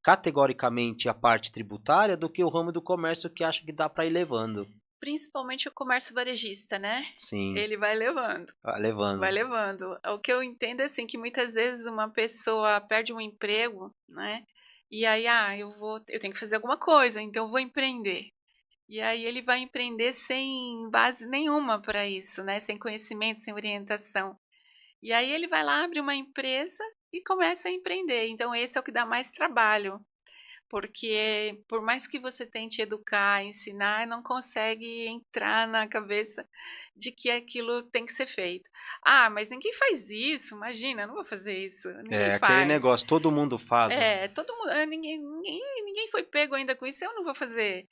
categoricamente a parte tributária do que o ramo do comércio que acha que dá para ir levando. Principalmente o comércio varejista, né? Sim, Ele vai levando, vai levando. levando. O que eu entendo é assim que muitas vezes uma pessoa perde um emprego, né? E aí, eu tenho que fazer alguma coisa, então eu vou empreender. E aí ele vai empreender sem base nenhuma para isso, né, sem conhecimento, sem orientação. E aí ele vai lá, abre uma empresa e começa a empreender. Então esse é o que dá mais trabalho, porque por mais que você tente educar, ensinar, não consegue entrar na cabeça de que aquilo tem que ser feito. "Ah, mas ninguém faz isso, imagina, eu não vou fazer isso, ninguém É aquele faz". negócio, todo mundo faz. É, todo mundo, ninguém foi pego ainda com isso, eu não vou fazer.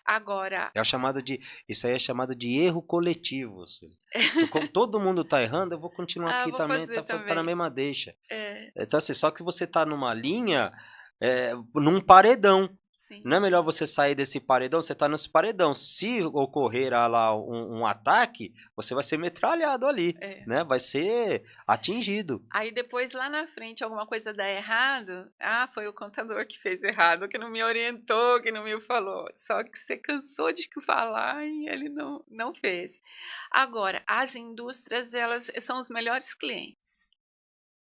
Agora É o chamado de, isso aí é chamado de erro coletivo. Como todo mundo tá errando, eu vou continuar aqui vou também, fazer tá na também. mesma deixa. É, Então, assim, só que você tá numa linha, num paredão. Não é sim, melhor você sair desse paredão? Você tá nesse paredão. Se ocorrer lá um ataque, você vai ser metralhado ali, é. né? Vai ser atingido. Aí depois lá na frente alguma coisa dá errado, foi o contador que fez errado, que não me orientou, que não me falou. Só que você cansou de que falar e ele não fez. Agora, as indústrias, elas são os melhores clientes,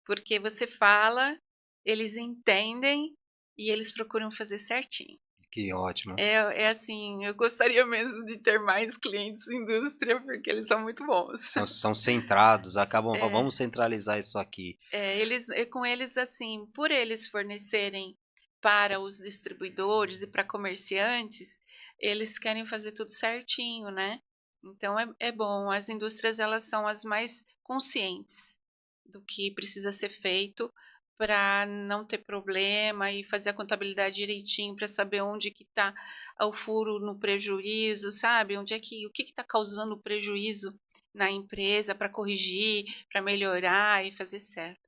porque você fala, eles entendem e eles procuram fazer certinho. Que ótimo. É assim, eu gostaria mesmo de ter mais clientes indústria, porque eles são muito bons. São centrados, acabam, É. vamos centralizar isso aqui. Com eles, assim, por eles fornecerem para os distribuidores e para comerciantes, eles querem fazer tudo certinho, né. Então é bom, as indústrias elas são as mais conscientes do que precisa ser feito para não ter problema e fazer a contabilidade direitinho para saber onde que está o furo no prejuízo, sabe? Onde é que o que está causando prejuízo na empresa para corrigir, para melhorar e fazer certo.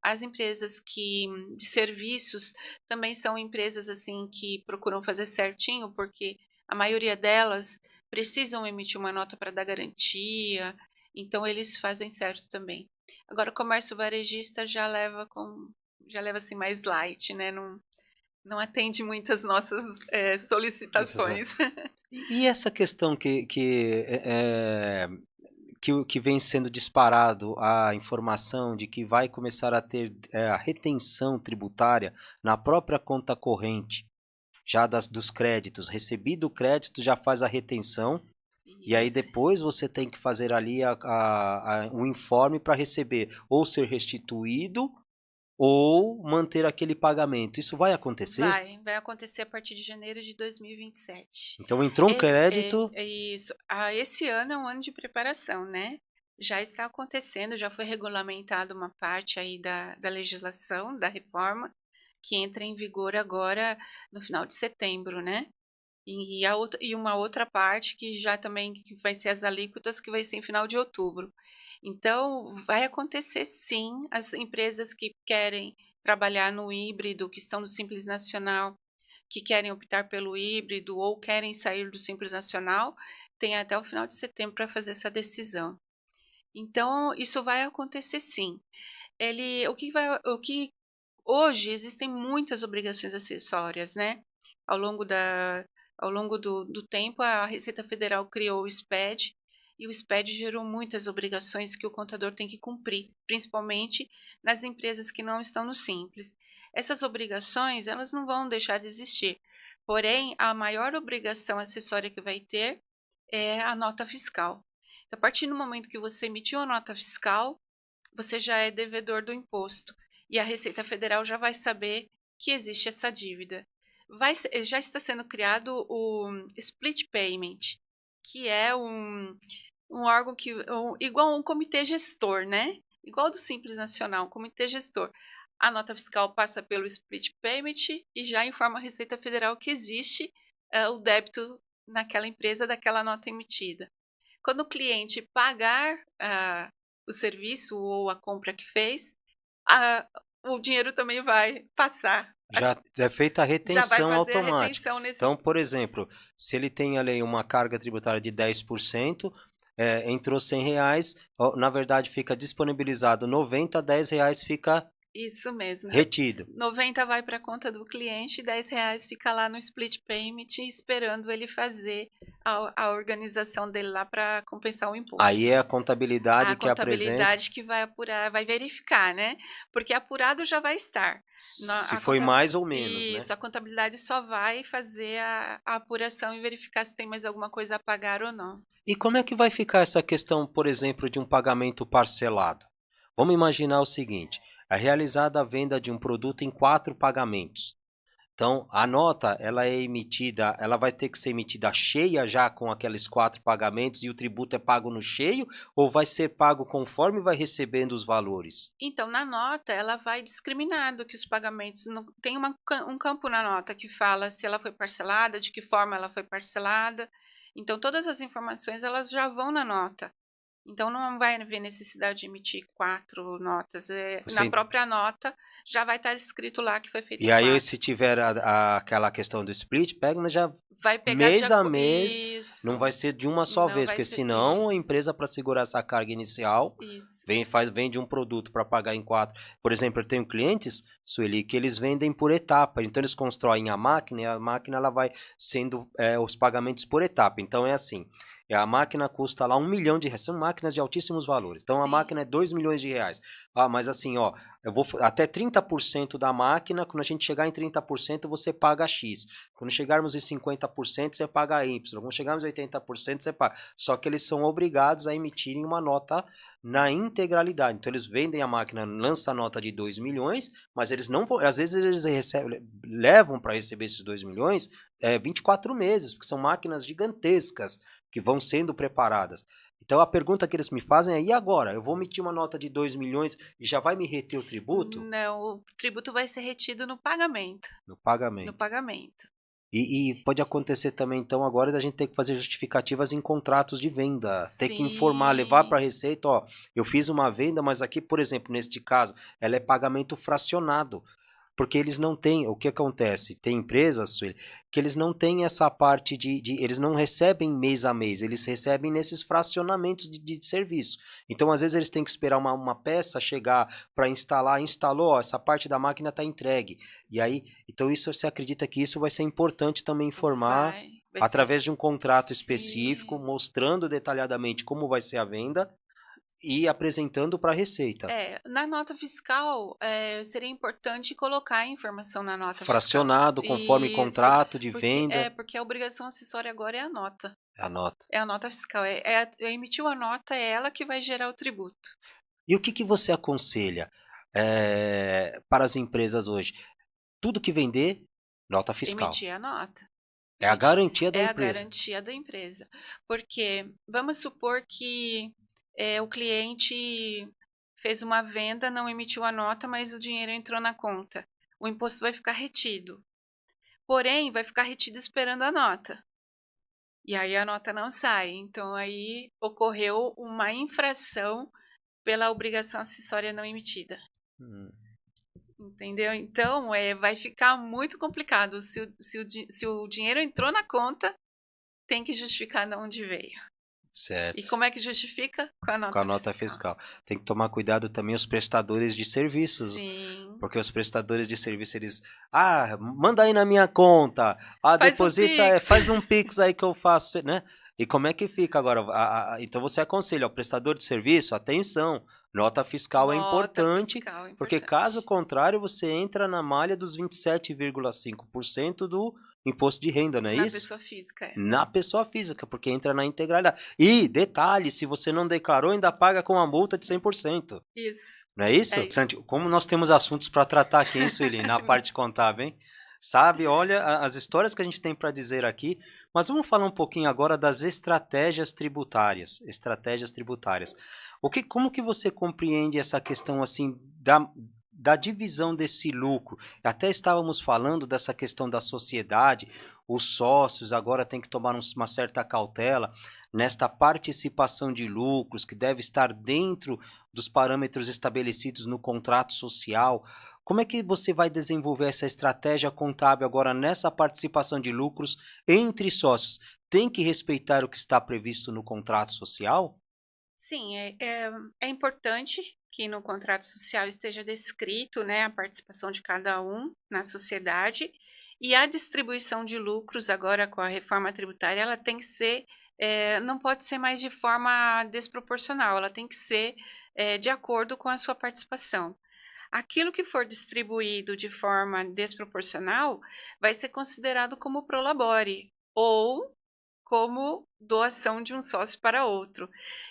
As empresas de serviços também são empresas assim que procuram fazer certinho, porque a maioria delas precisam emitir uma nota para dar garantia, então eles fazem certo também. Agora, o comércio varejista já leva assim mais light, né? Não atende muitas nossas solicitações. E essa questão que vem sendo disparado a informação de que vai começar a ter a retenção tributária na própria conta corrente, já dos créditos, recebido o crédito já faz a retenção, e aí Isso. depois você tem que fazer ali um informe para receber ou ser restituído ou manter aquele pagamento. Isso vai acontecer? Vai acontecer a partir de janeiro de 2027. Então entrou um Esse, crédito. isso. Esse ano é um ano de preparação, né? Já está acontecendo, já foi regulamentada uma parte aí da legislação, da reforma, que entra em vigor agora no final de setembro, né? E uma outra parte que já também que vai ser as alíquotas, que vai ser em final de outubro. Então, vai acontecer sim, as empresas que querem trabalhar no híbrido, que estão no Simples Nacional, que querem optar pelo híbrido ou querem sair do Simples Nacional, tem até o final de setembro para fazer essa decisão. Então, isso vai acontecer sim. O que hoje existem muitas obrigações acessórias, né? Ao longo do tempo, a Receita Federal criou o SPED, e o SPED gerou muitas obrigações que o contador tem que cumprir, principalmente nas empresas que não estão no Simples. Essas obrigações, elas não vão deixar de existir, porém, a maior obrigação acessória que vai ter é a nota fiscal. Então, a partir do momento que você emitiu a nota fiscal, você já é devedor do imposto, e a Receita Federal já vai saber que existe essa dívida. Já está sendo criado o Split Payment, que é um órgão igual a um comitê gestor, né? Igual do Simples Nacional, um comitê gestor. A nota fiscal passa pelo Split Payment e já informa a Receita Federal que existe o débito naquela empresa daquela nota emitida. Quando o cliente pagar o serviço ou a compra que fez, o dinheiro também vai passar. Já é feita a Já vai retenção fazer a automática. retenção nesses. Então, por exemplo, se ele tem ali uma carga tributária de 10%, entrou R$ 100, na verdade fica disponibilizado 90, R$ 10 fica Isso mesmo. retido. 90 vai para a conta do cliente, R$ 10 fica lá no split payment esperando ele fazer a organização dele lá para compensar o imposto. Aí é a contabilidade que apresenta. A contabilidade que vai apurar, vai verificar, né? Porque apurado já vai estar. Se foi mais ou menos, Isso, né? a contabilidade só vai fazer a apuração e verificar se tem mais alguma coisa a pagar ou não. E como é que vai ficar essa questão, por exemplo, de um pagamento parcelado? Vamos imaginar o seguinte: é realizada a venda de um produto em 4 pagamentos. Então, a nota, ela é emitida, ela vai ter que ser emitida cheia já com aqueles 4 pagamentos e o tributo é pago no cheio ou vai ser pago conforme vai recebendo os valores? Então, na nota, ela vai discriminado que os pagamentos tem um campo na nota que fala se ela foi parcelada, de que forma ela foi parcelada. Então, todas as informações elas já vão na nota. Então, não vai haver necessidade de emitir 4 notas. Na própria nota, já vai estar escrito lá que foi feito E aí, se tiver aquela questão do split, pega, já vai pegar mês a mês, isso. não vai ser de uma só vez, porque senão isso. A empresa, para segurar essa carga inicial, vende um produto para pagar em 4. Por exemplo, eu tenho clientes, Sueli, que eles vendem por etapa. Então, eles constroem a máquina e a máquina ela vai sendo os pagamentos por etapa. Então, é assim. A máquina custa lá R$1 milhão, são máquinas de altíssimos valores. Então, a máquina é R$2 milhões. Mas assim, ó, eu vou até 30% da máquina, quando a gente chegar em 30%, você paga X. Quando chegarmos em 50%, você paga Y. Quando chegarmos em 80%, você paga. Só que eles são obrigados a emitirem uma nota na integralidade. Então, eles vendem a máquina, lançam a nota de 2 milhões, mas eles não vão, às vezes eles levam para receber esses 2 milhões 24 meses, porque são máquinas gigantescas que vão sendo preparadas. Então a pergunta que eles me fazem é: e agora? Eu vou emitir uma nota de 2 milhões e já vai me reter o tributo? Não, o tributo vai ser retido no pagamento. No No pagamento. pagamento. E pode acontecer também, então, agora da gente ter que fazer justificativas em contratos de venda, ter que informar, levar para a Sim. Receita, ó, eu fiz uma venda, mas aqui, por exemplo, neste caso, ela é pagamento fracionado. Porque eles não têm, o que acontece? Tem empresas, Sueli, que eles não têm essa parte eles não recebem mês a mês, eles recebem nesses fracionamentos de serviço. Então, às vezes, eles têm que esperar uma peça chegar para instalar, instalou, ó, essa parte da máquina está entregue. E aí, então isso você acredita que isso vai ser importante também informar Vai ser. através de um contrato específico, Sim. mostrando detalhadamente como vai ser a venda e apresentando para a Receita. Na nota fiscal, seria importante colocar a informação na nota fiscal. Fracionado conforme Isso, contrato de porque venda. porque a obrigação acessória agora é a nota. A nota. É a nota fiscal, emitiu a nota, é ela que vai gerar o tributo. E o que que você aconselha, para as empresas hoje? Tudo que vender, nota fiscal. Emitir a nota. É a Emitir garantia da é a empresa. garantia da empresa. Porque vamos supor que, o cliente fez uma venda, não emitiu a nota, mas o dinheiro entrou na conta. O imposto vai ficar retido. Porém, vai ficar retido esperando a nota. E aí a nota não sai. Então aí ocorreu uma infração pela obrigação acessória não emitida. Hum, Entendeu? Então, vai ficar muito complicado. Se o dinheiro entrou na conta, tem que justificar de onde veio. certo. E como é que justifica? Com a Com a nota nota fiscal. fiscal. Tem que tomar cuidado também os prestadores de serviços, Sim. porque os prestadores de serviço eles, manda aí na minha conta, Faz um deposita, Pix. faz um Pix aí que eu faço, né? E como é que fica agora? Então você aconselha ao prestador de serviço, atenção, nota fiscal é Nota importante, fiscal é porque caso importante. contrário você entra na malha dos 27,5% do imposto de renda, não é Na isso? pessoa física, é. Na pessoa física, porque entra na integralidade. E, detalhe, se você não declarou, ainda paga com uma multa de 100%. Isso. Não é isso? É isso. Santi, como nós temos assuntos para tratar aqui, hein, Sueli, na parte contábil, hein? Sabe, olha as histórias que a gente tem para dizer aqui, mas vamos falar um pouquinho agora das estratégias tributárias. Estratégias tributárias. Como que você compreende essa questão assim da divisão desse lucro? Até estávamos falando dessa questão da sociedade, os sócios agora têm que tomar uma certa cautela nesta participação de lucros que deve estar dentro dos parâmetros estabelecidos no contrato social. Como é que você vai desenvolver essa estratégia contábil agora nessa participação de lucros entre sócios? Tem que respeitar o que está previsto no contrato social? Sim, é importante que no contrato social esteja descrito, né, a participação de cada um na sociedade e a distribuição de lucros agora com a reforma tributária, ela tem que ser, não pode ser mais de forma desproporcional, ela tem que ser, de acordo com a sua participação. Aquilo que for distribuído de forma desproporcional vai ser considerado como prolabore ou como doação de um sócio para outro.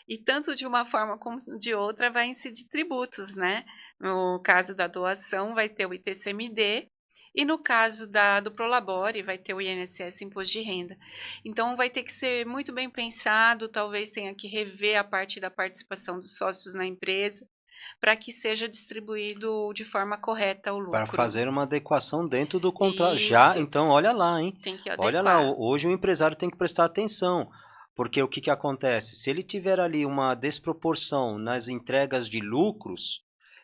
E tanto de uma forma como de outra vai incidir tributos, né? No caso da doação vai ter o ITCMD e no caso do Prolabore vai ter o INSS, Imposto de Renda. Então vai ter que ser muito bem pensado, talvez tenha que rever a parte da participação dos sócios na empresa, para que seja distribuído de forma correta o Para lucro. fazer uma adequação dentro do contrato. Já, Isso, então, olha lá, hein? tem que Olha lá, adequar. hoje o empresário tem que prestar atenção, porque o que que acontece? Se ele tiver ali uma desproporção nas entregas de lucros,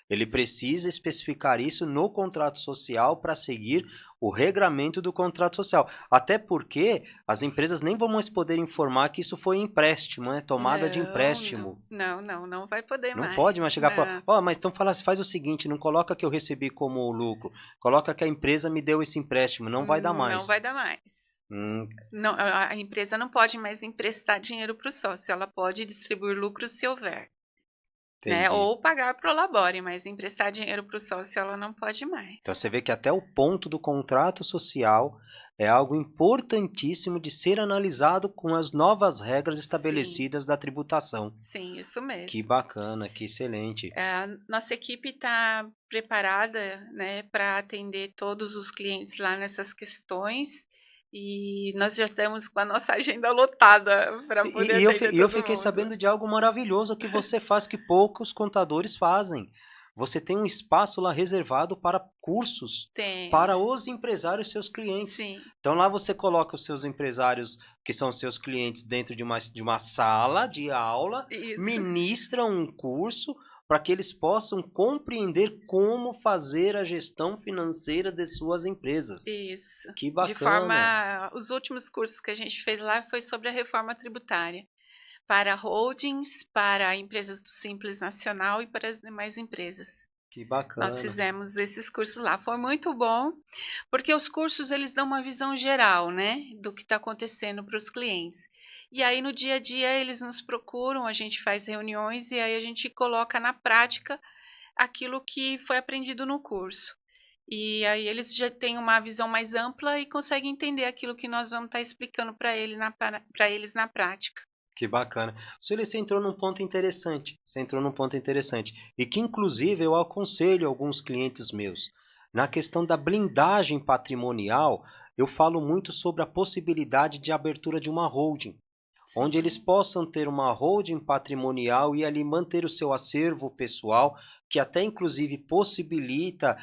ele precisa especificar isso no contrato social para seguir o regramento do contrato social. Até porque as empresas nem vão mais poder informar que isso foi empréstimo, né? Tomada de empréstimo. Não vai poder Não pode mais. mais chegar para, Não, mas então faz o seguinte, não coloca que eu recebi como lucro, coloca que a empresa me deu esse empréstimo, não vai dar não mais. vai dar mais. Hum, Não, a empresa não pode mais emprestar dinheiro para o sócio, ela pode distribuir lucro se houver, né? entendi. Ou pagar pro labore, mas emprestar dinheiro para o sócio ela não pode Então mais. você vê que até o ponto do contrato social é algo importantíssimo de ser analisado com as novas regras Sim, estabelecidas da tributação. sim, isso Que mesmo. bacana, que excelente. A nossa equipe está preparada, né, para atender todos os clientes lá nessas questões E nós já estamos com a nossa agenda lotada para poder atender Eu todo fiquei mundo. sabendo de algo maravilhoso que você faz que poucos contadores fazem. Você tem um espaço lá reservado para cursos Tenho, para os empresários seus clientes. sim, Então lá você coloca os seus empresários, que são seus clientes, dentro de uma sala de aula, isso, ministra um curso para que eles possam compreender como fazer a gestão financeira de suas empresas. isso. Que De bacana, forma os últimos cursos que a gente fez lá foi sobre a reforma tributária, para holdings, para empresas do Simples Nacional e para as demais empresas. que Nós bacana. fizemos esses cursos lá. Foi muito bom, porque os cursos eles dão uma visão geral, né, do que está acontecendo para os clientes. E aí no dia a dia eles nos procuram, a gente faz reuniões e aí a gente coloca na prática aquilo que foi aprendido no curso. E aí eles já têm uma visão mais ampla e conseguem entender aquilo que nós vamos estar explicando para eles na prática. Que bacana. Sueli, você entrou num ponto interessante. Você entrou num ponto interessante. E que, inclusive, eu aconselho alguns clientes meus. Na questão da blindagem patrimonial, eu falo muito sobre a possibilidade de abertura de uma holding, onde eles Sim, possam ter uma holding patrimonial e ali manter o seu acervo pessoal, que até inclusive possibilita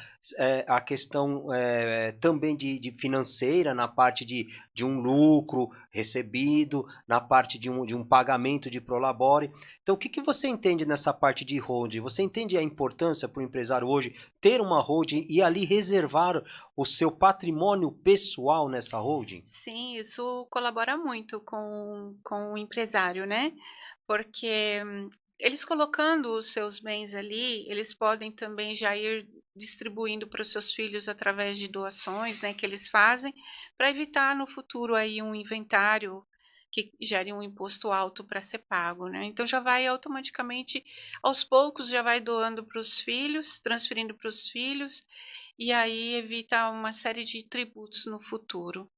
a questão também de financeira, na parte de um lucro recebido, na parte de um pagamento de prolabore. Então, o que, que você entende nessa parte de holding? Você entende a importância para o empresário hoje ter uma holding e ali reservar o seu patrimônio pessoal nessa holding? sim, isso colabora muito com o empresário, né? Porque eles colocando os seus bens ali, eles podem também já ir distribuindo para os seus filhos através de doações, né, que eles fazem, para evitar no futuro aí um inventário que gere um imposto alto para ser pago, né? Então já vai automaticamente, aos poucos, já vai doando para os filhos, transferindo para os filhos, e aí evita uma série de tributos no futuro.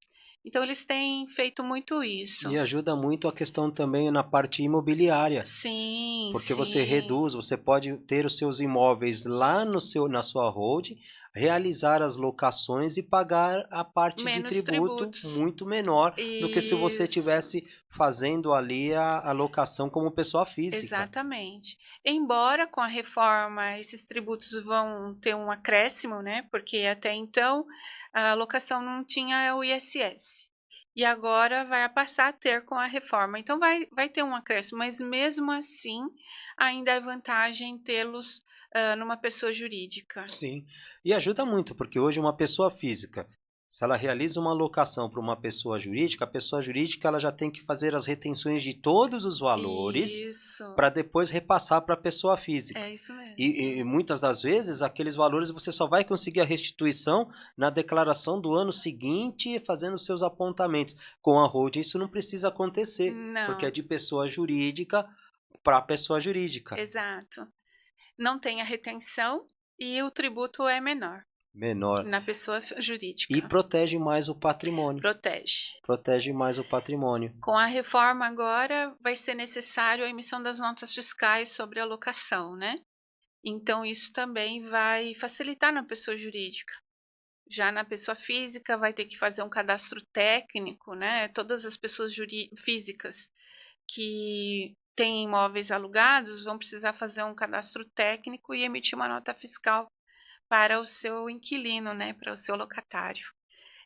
Então eles têm feito muito isso. E ajuda muito a questão também na parte imobiliária, Sim, porque você sim. reduz, você pode ter os seus imóveis lá no seu, na sua holding, realizar as locações e pagar a parte de Menos tributo tributos. muito menor do que se você Isso, tivesse fazendo ali a locação como pessoa física. exatamente. Embora com a reforma esses tributos vão ter um acréscimo, né? Porque até então a locação não tinha o ISS. E agora vai passar a ter com a reforma. Então vai ter um acréscimo, mas mesmo assim ainda é vantagem tê-los numa pessoa jurídica. Sim, e ajuda muito, porque hoje uma pessoa física, se ela realiza uma locação para uma pessoa jurídica, a pessoa jurídica ela já tem que fazer as retenções de todos os valores Isso, para depois repassar para a pessoa física. é isso mesmo. E muitas das vezes aqueles valores você só vai conseguir a restituição na declaração do ano seguinte, fazendo seus apontamentos. Com a holding isso não precisa acontecer, porque é Não, de pessoa jurídica para pessoa jurídica. exato. Não tem a retenção e o tributo é menor Menor. na pessoa E jurídica. protege mais o patrimônio. Protege. Protege mais o patrimônio. Com a reforma agora vai ser necessário a emissão das notas fiscais sobre a locação, né? Então isso também vai facilitar na pessoa jurídica. Já na pessoa física vai ter que fazer um cadastro técnico, né? Todas as pessoas físicas que têm imóveis alugados vão precisar fazer um cadastro técnico e emitir uma nota fiscal para o seu inquilino, né, para o seu locatário.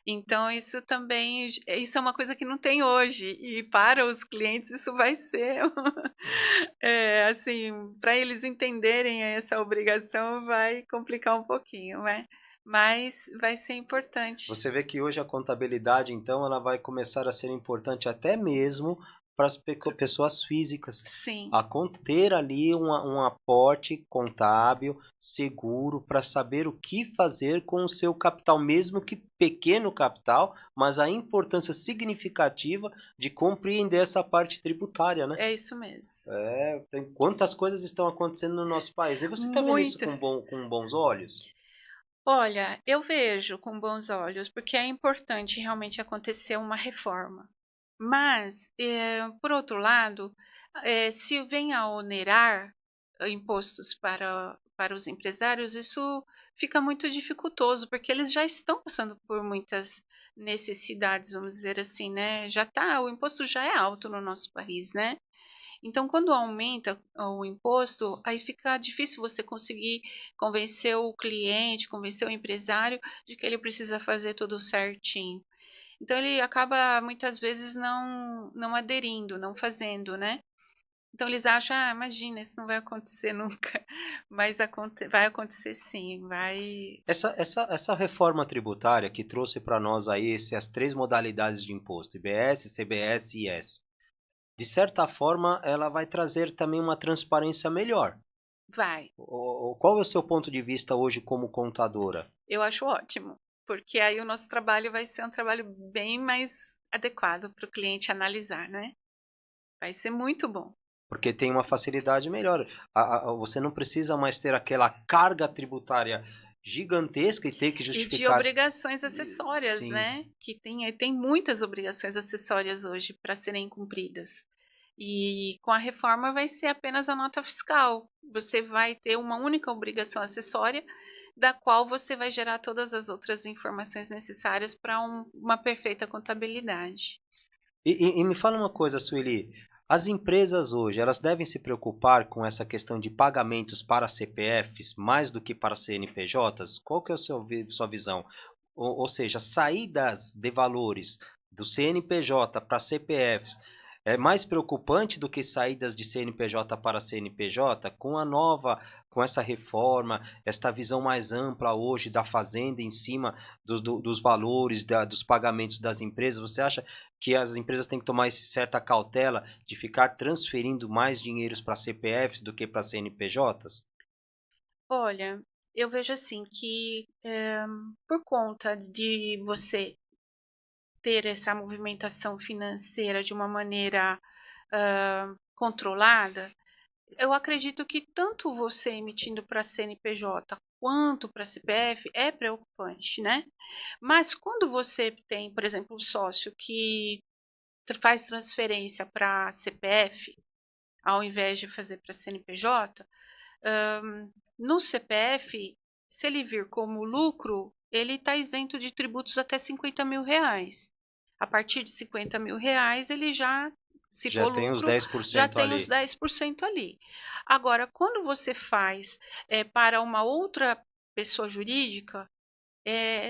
Então isso também isso é uma coisa que não tem hoje, e para os clientes isso vai ser assim, para eles entenderem essa obrigação vai complicar um pouquinho, né, mas vai ser importante. Você vê que hoje a contabilidade, então, ela vai começar a ser importante até mesmo para as pessoas físicas. Sim, A ter ali um aporte contábil seguro para saber o que fazer com o seu capital, mesmo que pequeno capital, mas a importância significativa de compreender essa parte tributária, né? é isso mesmo. É, tem quantas coisas estão acontecendo no nosso país. E você está vendo isso Muito. com bons olhos? Olha, eu vejo com bons olhos, porque é importante realmente acontecer uma reforma. Mas, por outro lado, se vem a onerar impostos para os empresários, isso fica muito dificultoso, porque eles já estão passando por muitas necessidades, vamos dizer assim, né? O imposto já é alto no nosso país, né? Então, quando aumenta o imposto, aí fica difícil você conseguir convencer o cliente, convencer o empresário de que ele precisa fazer tudo certinho. Então, ele acaba muitas vezes não aderindo, não fazendo, né? Então eles acham, imagina, isso não vai acontecer nunca, mas vai acontecer sim, vai. Essa reforma tributária que trouxe para nós aí as três modalidades de imposto, IBS, CBS e IS, de certa forma ela vai trazer também uma transparência melhor. Vai. Qual é o seu ponto de vista hoje como contadora? Eu acho ótimo, porque aí o nosso trabalho vai ser um trabalho bem mais adequado para o cliente analisar, né? Vai ser muito bom. Porque tem uma facilidade melhor. Você não precisa mais ter aquela carga tributária gigantesca e ter que E de justificar. obrigações acessórias, Sim. né? Que tem muitas obrigações acessórias hoje para serem cumpridas. E com a reforma vai ser apenas a nota fiscal. Você vai ter uma única obrigação acessória, da qual você vai gerar todas as outras informações necessárias para uma perfeita contabilidade. E me fala uma coisa, Sueli. As empresas hoje, elas devem se preocupar com essa questão de pagamentos para CPFs mais do que para CNPJs? Qual que é sua visão? Ou seja, saídas de valores do CNPJ para CPFs é mais preocupante do que saídas de CNPJ para CNPJ? Com essa reforma, esta visão mais ampla hoje da fazenda em cima dos valores, dos pagamentos das empresas, você acha que as empresas têm que tomar certa cautela de ficar transferindo mais dinheiros para CPFs do que para CNPJs? Olha, eu vejo assim que por conta de você ter essa movimentação financeira de uma maneira controlada, eu acredito que tanto você emitindo para CNPJ quanto para CPF é preocupante, né? Mas quando você tem, por exemplo, um sócio que faz transferência para CPF, ao invés de fazer para CNPJ, no CPF, se ele vir como lucro, ele está isento de tributos até 50 mil reais. A partir de 50 mil reais, ele já, se Já for tem os lucro, já 10% tem os ali. 10% ali. Agora, quando você faz para uma outra pessoa jurídica,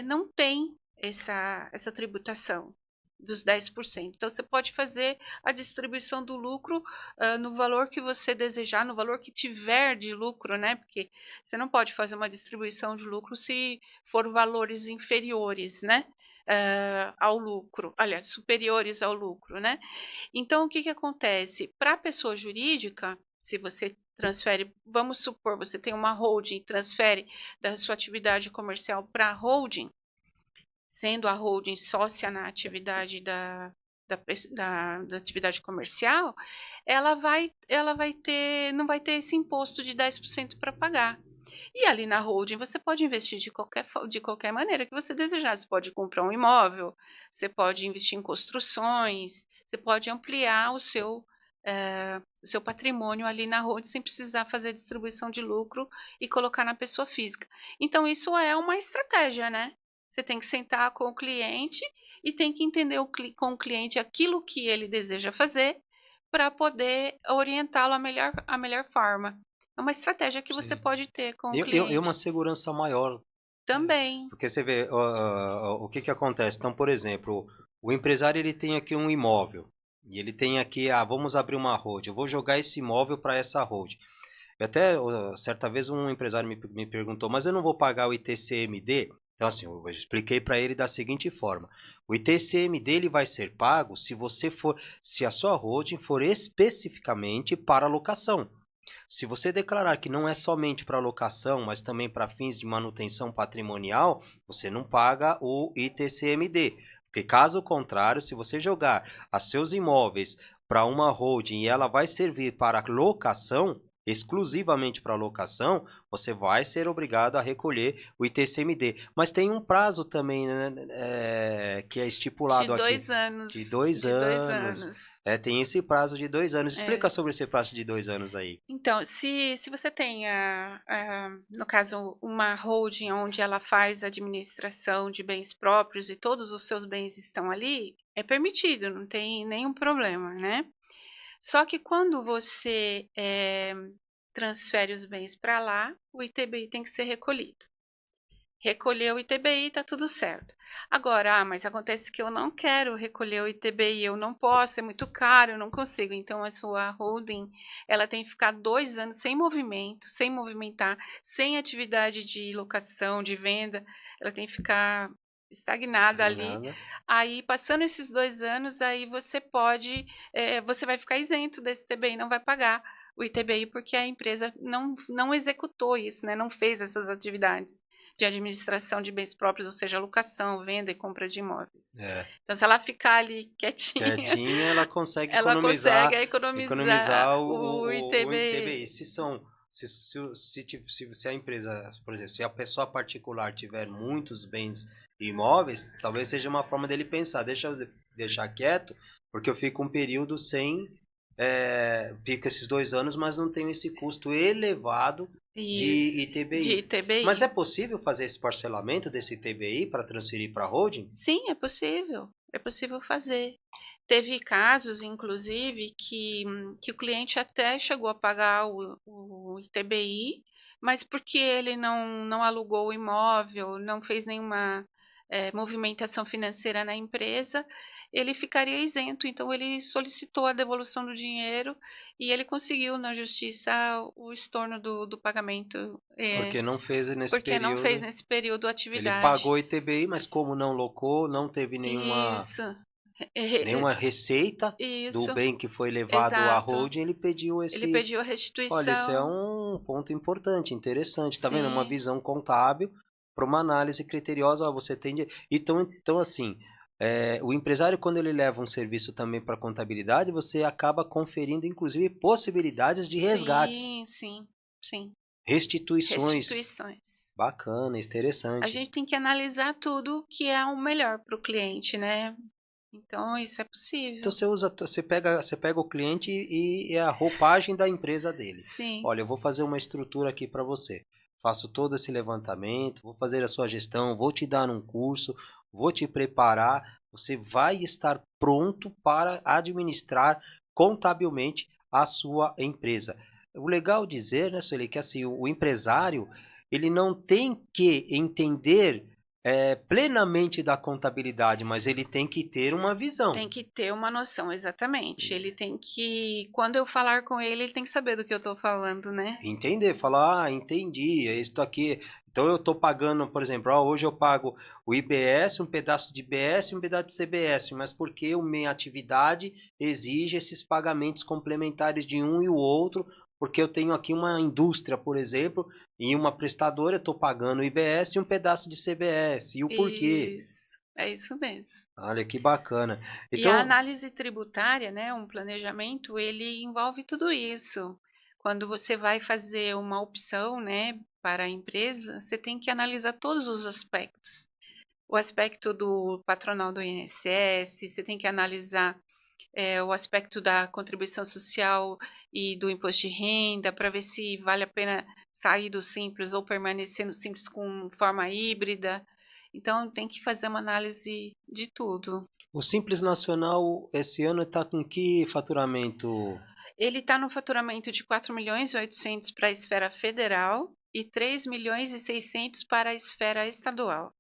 não tem essa tributação dos 10%. Então, você pode fazer a distribuição do lucro no valor que você desejar, no valor que tiver de lucro, né? Porque você não pode fazer uma distribuição de lucro se for valores inferiores, né? Ao lucro, aliás, superiores ao lucro, né? Então, o que que acontece? Para a pessoa jurídica, se você transfere, vamos supor, você tem uma holding, transfere da sua atividade comercial para a holding, sendo a holding sócia na atividade da atividade comercial, ela vai ter, não vai ter esse imposto de 10% para pagar. E ali na holding você pode investir de qualquer maneira que você desejar. Você pode comprar um imóvel, você pode investir em construções, você pode ampliar o seu patrimônio ali na holding sem precisar fazer distribuição de lucro e colocar na pessoa física. Então, isso é uma estratégia, né? Você tem que sentar com o cliente e tem que entender com o cliente aquilo que ele deseja fazer para poder orientá-lo a melhor forma. É uma estratégia que você Sim. pode ter com o E uma cliente. segurança maior. Também. Porque você vê o que acontece. Então, por exemplo, o empresário ele tem aqui um imóvel. E ele tem aqui, vamos abrir uma hold. Eu vou jogar esse imóvel para essa hold. Até certa vez um empresário me perguntou, mas eu não vou pagar o ITCMD? Então, assim, eu expliquei para ele da seguinte forma: o ITCMD ele vai ser pago se a sua holding for especificamente para locação. Se você declarar que não é somente para locação, mas também para fins de manutenção patrimonial, você não paga o ITCMD. Porque caso contrário, se você jogar os seus imóveis para uma holding e ela vai servir para locação, exclusivamente para locação, você vai ser obrigado a recolher o ITCMD. Mas tem um prazo também, né, que é De estipulado aqui, 2 anos. de 2 anos. Anos. Tem esse prazo de 2 anos. É. Explica sobre esse prazo de 2 anos aí. Então, se você tem, no caso, uma holding onde ela faz administração de bens próprios e todos os seus bens estão ali, é permitido, não tem nenhum problema, né. Só que quando você, transfere os bens para lá, o ITBI tem que ser recolhido. Recolheu o ITBI, tá tudo certo. Agora, mas acontece que eu não quero recolher o ITBI, eu não posso, é muito caro, eu não consigo. Então, a sua holding, ela tem que ficar 2 anos sem movimento, sem movimentar, sem atividade de locação, de venda, ela tem que ficar estagnada ali. Estagnada. Aí, passando esses 2 anos, aí você pode, você vai ficar isento desse ITBI, não vai pagar o ITBI, porque a empresa não executou isso, né, não fez essas atividades de administração de bens próprios, ou seja, locação, venda e compra de imóveis. É. Então, se ela ficar ali quietinha, Quietinha, ela consegue ela consegue economizar economizar o o ITBI. ITBI. Se a empresa, por exemplo, se a pessoa particular tiver muitos bens imóveis, talvez seja uma forma dele pensar, deixa eu deixar quieto, porque eu fico um período sem, fico esses 2 anos, mas não tenho esse custo elevado de Isso, de ITBI. ITBI. Mas é possível fazer esse parcelamento desse ITBI para transferir para a holding? Sim, é possível fazer. Teve casos, inclusive, que o cliente até chegou a pagar o ITBI, mas porque ele não alugou o imóvel, não fez nenhuma movimentação financeira na empresa, ele ficaria isento. Então, ele solicitou a devolução do dinheiro e ele conseguiu na justiça o estorno do pagamento, Porque não fez nesse porque não fez período. nesse período Ele atividade. pagou ITBI, mas como não locou, não teve Isso, nenhuma receita do isso, bem que foi levado à exato. holding, ele pediu Ele esse. pediu a Olha, esse é restituição. um ponto importante, interessante. Tá vendo? Uma Sim, visão contábil para uma análise criteriosa. Ó, você tem. Então assim, o empresário, quando ele leva um serviço também para contabilidade, você acaba conferindo, inclusive, possibilidades de resgates, sim, sim, sim. restituições. Restituições. Bacana, A interessante. gente tem que analisar tudo que é o melhor para o cliente, né. Então isso é Então possível. você pega o cliente e é a roupagem da empresa dele. Sim, Olha, eu vou fazer uma estrutura aqui para você. Faço todo esse levantamento, vou fazer a sua gestão, vou te dar um curso, vou te preparar. Você vai estar pronto para administrar contabilmente a sua empresa. O legal dizer, né, Sueli, que assim, o empresário ele não tem que entender plenamente da contabilidade, mas ele tem que ter uma visão. tem que ter uma noção, exatamente. Ele tem que quando eu falar com ele, ele tem que saber do que eu estou falando, né. Entender, falar, entendi, é isso aqui. Então eu estou pagando, por exemplo, hoje eu pago o IBS, um pedaço de IBS e um pedaço de CBS, mas porque a minha atividade exige esses pagamentos complementares de um e o outro, porque eu tenho aqui uma indústria, por exemplo, e uma prestadora, eu estou pagando o IBS e um pedaço de CBS, e o porquê. Isso, é isso mesmo. Olha que bacana. E a Então, análise tributária, né, um planejamento, ele envolve tudo isso. Quando você vai fazer uma opção, né, para a empresa, você tem que analisar todos os aspectos. O aspecto do patronal do INSS, você tem que analisar o aspecto da contribuição social e do imposto de renda, para ver se vale a pena sair do simples ou permanecer no simples com forma híbrida. Então, tem que fazer uma análise de tudo. o Simples Nacional esse ano está com que faturamento? Ele está no faturamento de 4.800.000 para a esfera federal e 3.600.000 para a esfera estadual.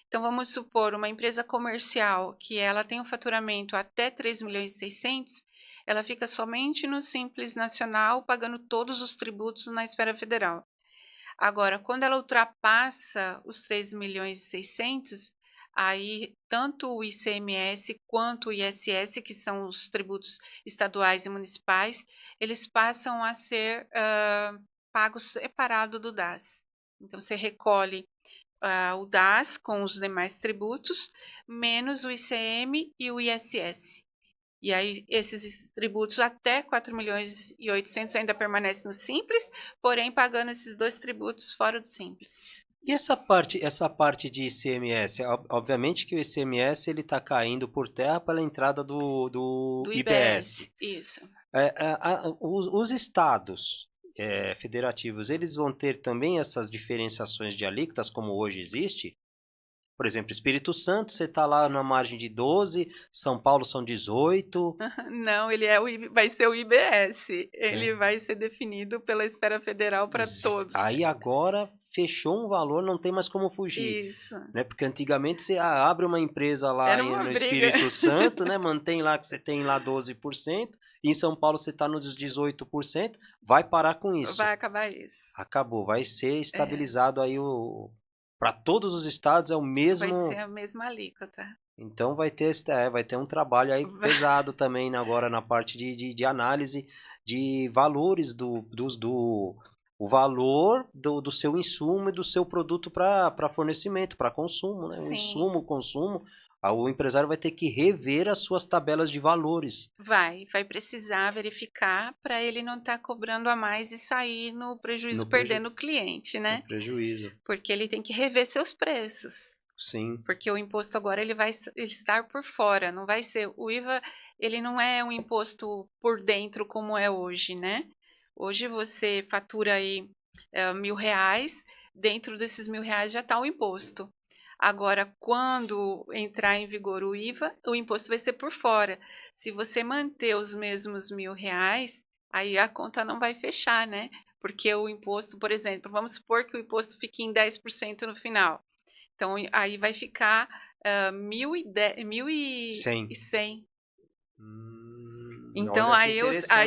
Então, vamos supor, uma empresa comercial que ela tem um faturamento até 3.600.000, ela fica somente no Simples Nacional, pagando todos os tributos na esfera federal. Agora, quando ela ultrapassa os 3.600.000, aí tanto o ICMS quanto o ISS, que são os tributos estaduais e municipais, eles passam a ser pagos separado do DAS. Então, você recolhe o DAS com os demais tributos, menos o ICM e o ISS. E aí esses tributos até 4.800.000 ainda permanecem no Simples, porém pagando esses 2 tributos fora do Simples. E essa parte de ICMS, obviamente que o ICMS ele está caindo por terra pela entrada do Do IBS. IBS, isso. Os estados federativos, eles vão ter também essas diferenciações de alíquotas como hoje existe? Por exemplo, Espírito Santo, você está lá na margem de 12, São Paulo são 18. Não, ele vai ser o IBS. Ele vai ser definido pela esfera federal para todos. Aí agora fechou um valor, não tem mais como fugir. Isso. Né? Porque antigamente você abre uma empresa lá no Espírito Santo, né? Mantém lá que você tem lá 12%, e em São Paulo você está nos 18%, vai parar com isso. Vai acabar isso. Acabou, vai ser estabilizado aí para todos os estados é o mesmo. Vai ser a mesma alíquota. Então vai ter um trabalho aí pesado também agora na parte de análise de valores o valor do seu insumo e do seu produto para fornecimento, para consumo, né? O insumo, o consumo, o empresário vai ter que rever as suas tabelas de valores. Vai precisar verificar para ele não estar cobrando a mais e sair no prejuízo, perdendo o cliente, né? No prejuízo. Porque ele tem que rever seus preços. Sim. Porque o imposto agora ele vai estar por fora, não vai ser o IVA, ele não é um imposto por dentro como é hoje, né? Hoje você fatura aí R$1.000, dentro desses R$1.000 já está o imposto. Agora, quando entrar em vigor o IVA, o imposto vai ser por fora. Se você manter os mesmos R$1.000, aí a conta não vai fechar, né? Porque o imposto, por exemplo, vamos supor que o imposto fique em 10% no final. Então, aí vai ficar 1.100. Então, aí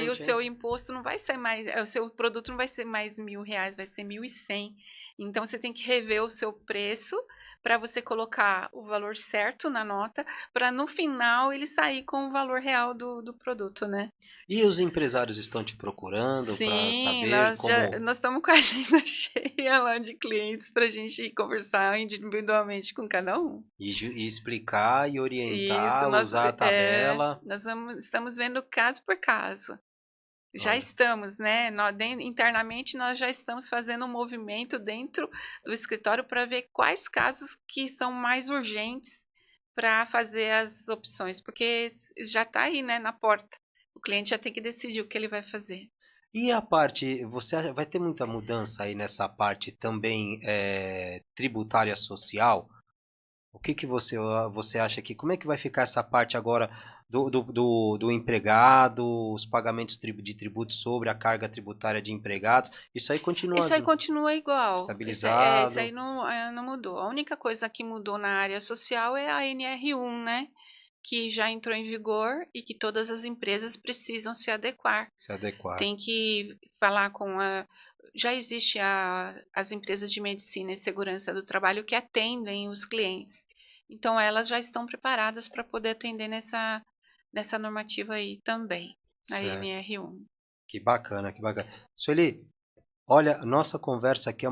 o seu imposto não vai ser mais, o seu produto não vai ser mais R$1.000, vai ser 1.100. Então, você tem que rever o seu preço para você colocar o valor certo na nota, para no final ele sair com o valor real do produto, né? E os empresários estão te procurando para saber como... nós estamos com a agenda cheia lá de clientes para a gente conversar individualmente com cada um. E explicar e orientar, usar a tabela. Nós estamos vendo caso por caso. Já estamos, né? Internamente nós já estamos fazendo um movimento dentro do escritório para ver quais casos que são mais urgentes para fazer as opções, porque já está aí, né, na porta. O cliente já tem que decidir o que ele vai fazer. E a parte, você vai ter muita mudança aí nessa parte também tributária social? O que você acha que, como é que vai ficar essa parte agora do empregado, os pagamentos de tributos sobre a carga tributária de empregados? Isso aí continua igual. Estabilizado. Isso aí não mudou. A única coisa que mudou na área social é a NR1, né? Que já entrou em vigor e que todas as empresas precisam se adequar. Tem que falar com a... Já existe as empresas de medicina e segurança do trabalho que atendem os clientes. Então, elas já estão preparadas para poder atender nessa normativa aí também, na NR1. Que bacana, que bacana. Sueli, olha, nossa conversa aqui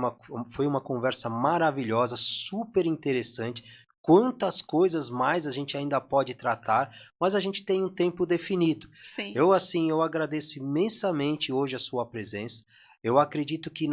foi uma conversa maravilhosa, super interessante. Quantas coisas mais a gente ainda pode tratar, mas a gente tem um tempo definido. Sim. Eu agradeço imensamente hoje a sua presença. Eu acredito que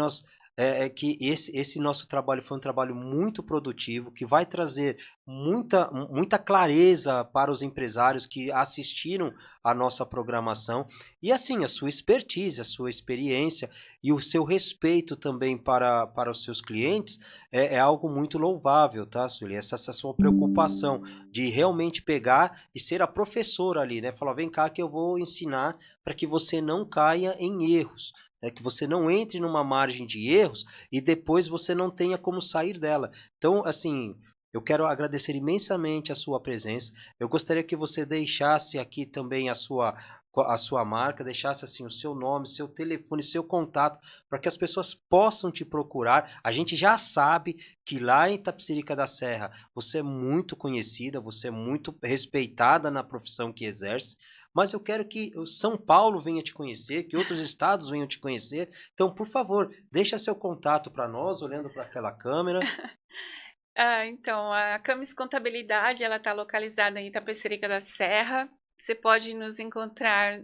que esse nosso trabalho foi um trabalho muito produtivo, que vai trazer muita clareza para os empresários que assistiram à nossa programação. E assim, a sua expertise, a sua experiência e o seu respeito também para os seus clientes é algo muito louvável, tá, Sueli? Essa sua preocupação de realmente pegar e ser a professora ali, né? Falar, vem cá que eu vou ensinar para que você não caia em erros. Que você não entre numa margem de erros e depois você não tenha como sair dela. Então, assim, eu quero agradecer imensamente a sua presença. Eu gostaria que você deixasse aqui também a sua marca, deixasse assim o seu nome, seu telefone, seu contato, para que as pessoas possam te procurar. A gente já sabe que lá em Itapecerica da Serra você é muito conhecida, você é muito respeitada na profissão que exerce. Mas eu quero que o São Paulo venha te conhecer, que outros estados venham te conhecer. Então, por favor, deixa seu contato para nós, olhando para aquela câmera. Então, a Camis Contabilidade, ela está localizada em Itapecerica da Serra, você pode nos encontrar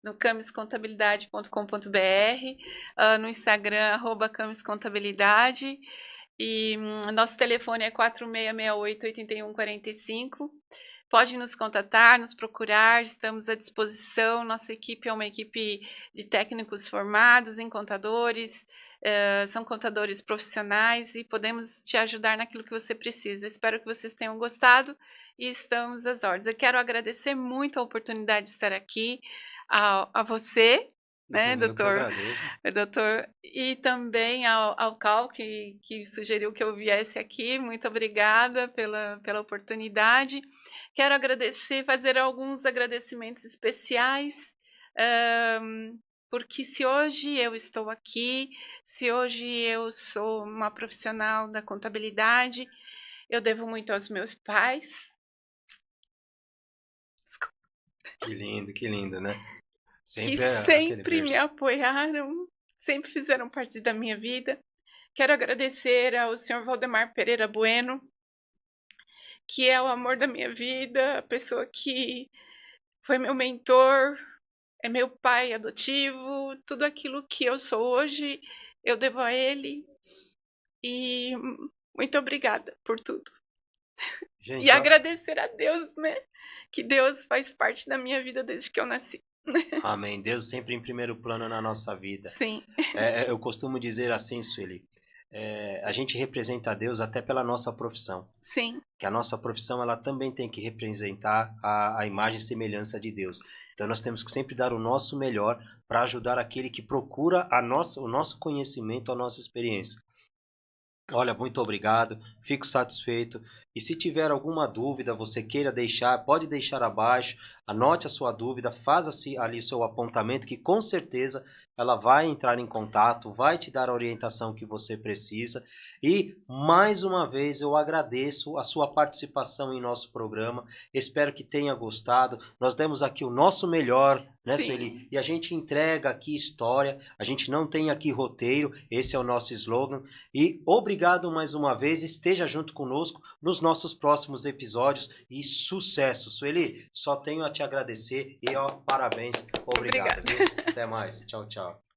no camiscontabilidade.com.br, no Instagram, @camiscontabilidade. E nosso telefone é 4668-8145. Pode nos contatar, nos procurar, estamos à disposição. Nossa equipe é uma equipe de técnicos formados em contadores, são contadores profissionais e podemos te ajudar naquilo que você precisa. Espero que vocês tenham gostado e estamos às ordens. Eu quero agradecer muito a oportunidade de estar aqui, a você, né, Eu que doutor? agradeço. Doutor, e também ao Cal, que sugeriu que eu viesse aqui. Muito obrigada pela oportunidade. Quero agradecer, fazer alguns agradecimentos especiais, porque se hoje eu estou aqui, se hoje eu sou uma profissional da contabilidade, eu devo muito aos meus pais. Desculpa. Que lindo, né? Que Sempre é aquele sempre me berço. apoiaram, sempre fizeram parte da minha vida. Quero agradecer ao senhor Valdemar Pereira Bueno, que é o amor da minha vida, a pessoa que foi meu mentor, é meu pai adotivo, tudo aquilo que eu sou hoje, eu devo a ele. E muito obrigada por tudo. E Gente, ó, agradecer a Deus, né? Que Deus faz parte da minha vida desde que eu nasci. amém. Deus sempre em primeiro plano na nossa vida. Sim, Eu costumo dizer assim, Sueli, a gente representa a Deus até pela nossa profissão. sim, Que a nossa profissão ela também tem que representar a imagem e semelhança de Deus. Então nós temos que sempre dar o nosso melhor para ajudar aquele que procura o nosso conhecimento, a nossa experiência. Olha, muito obrigado, fico satisfeito. E se tiver alguma dúvida, você queira deixar, pode deixar abaixo, anote a sua dúvida, faça ali o seu apontamento, que com certeza ela vai entrar em contato, vai te dar a orientação que você precisa. E mais uma vez eu agradeço a sua participação em nosso programa. Espero que tenha gostado. Nós demos aqui o nosso melhor, né, sim. Sueli? E a gente entrega aqui história, a gente não tem aqui roteiro, esse é o nosso slogan. E obrigado mais uma vez, esteja junto conosco nos nossos próximos episódios e sucesso. Sueli, só tenho a te agradecer e ó, parabéns, obrigado, Obrigada. viu? Até mais, tchau, tchau.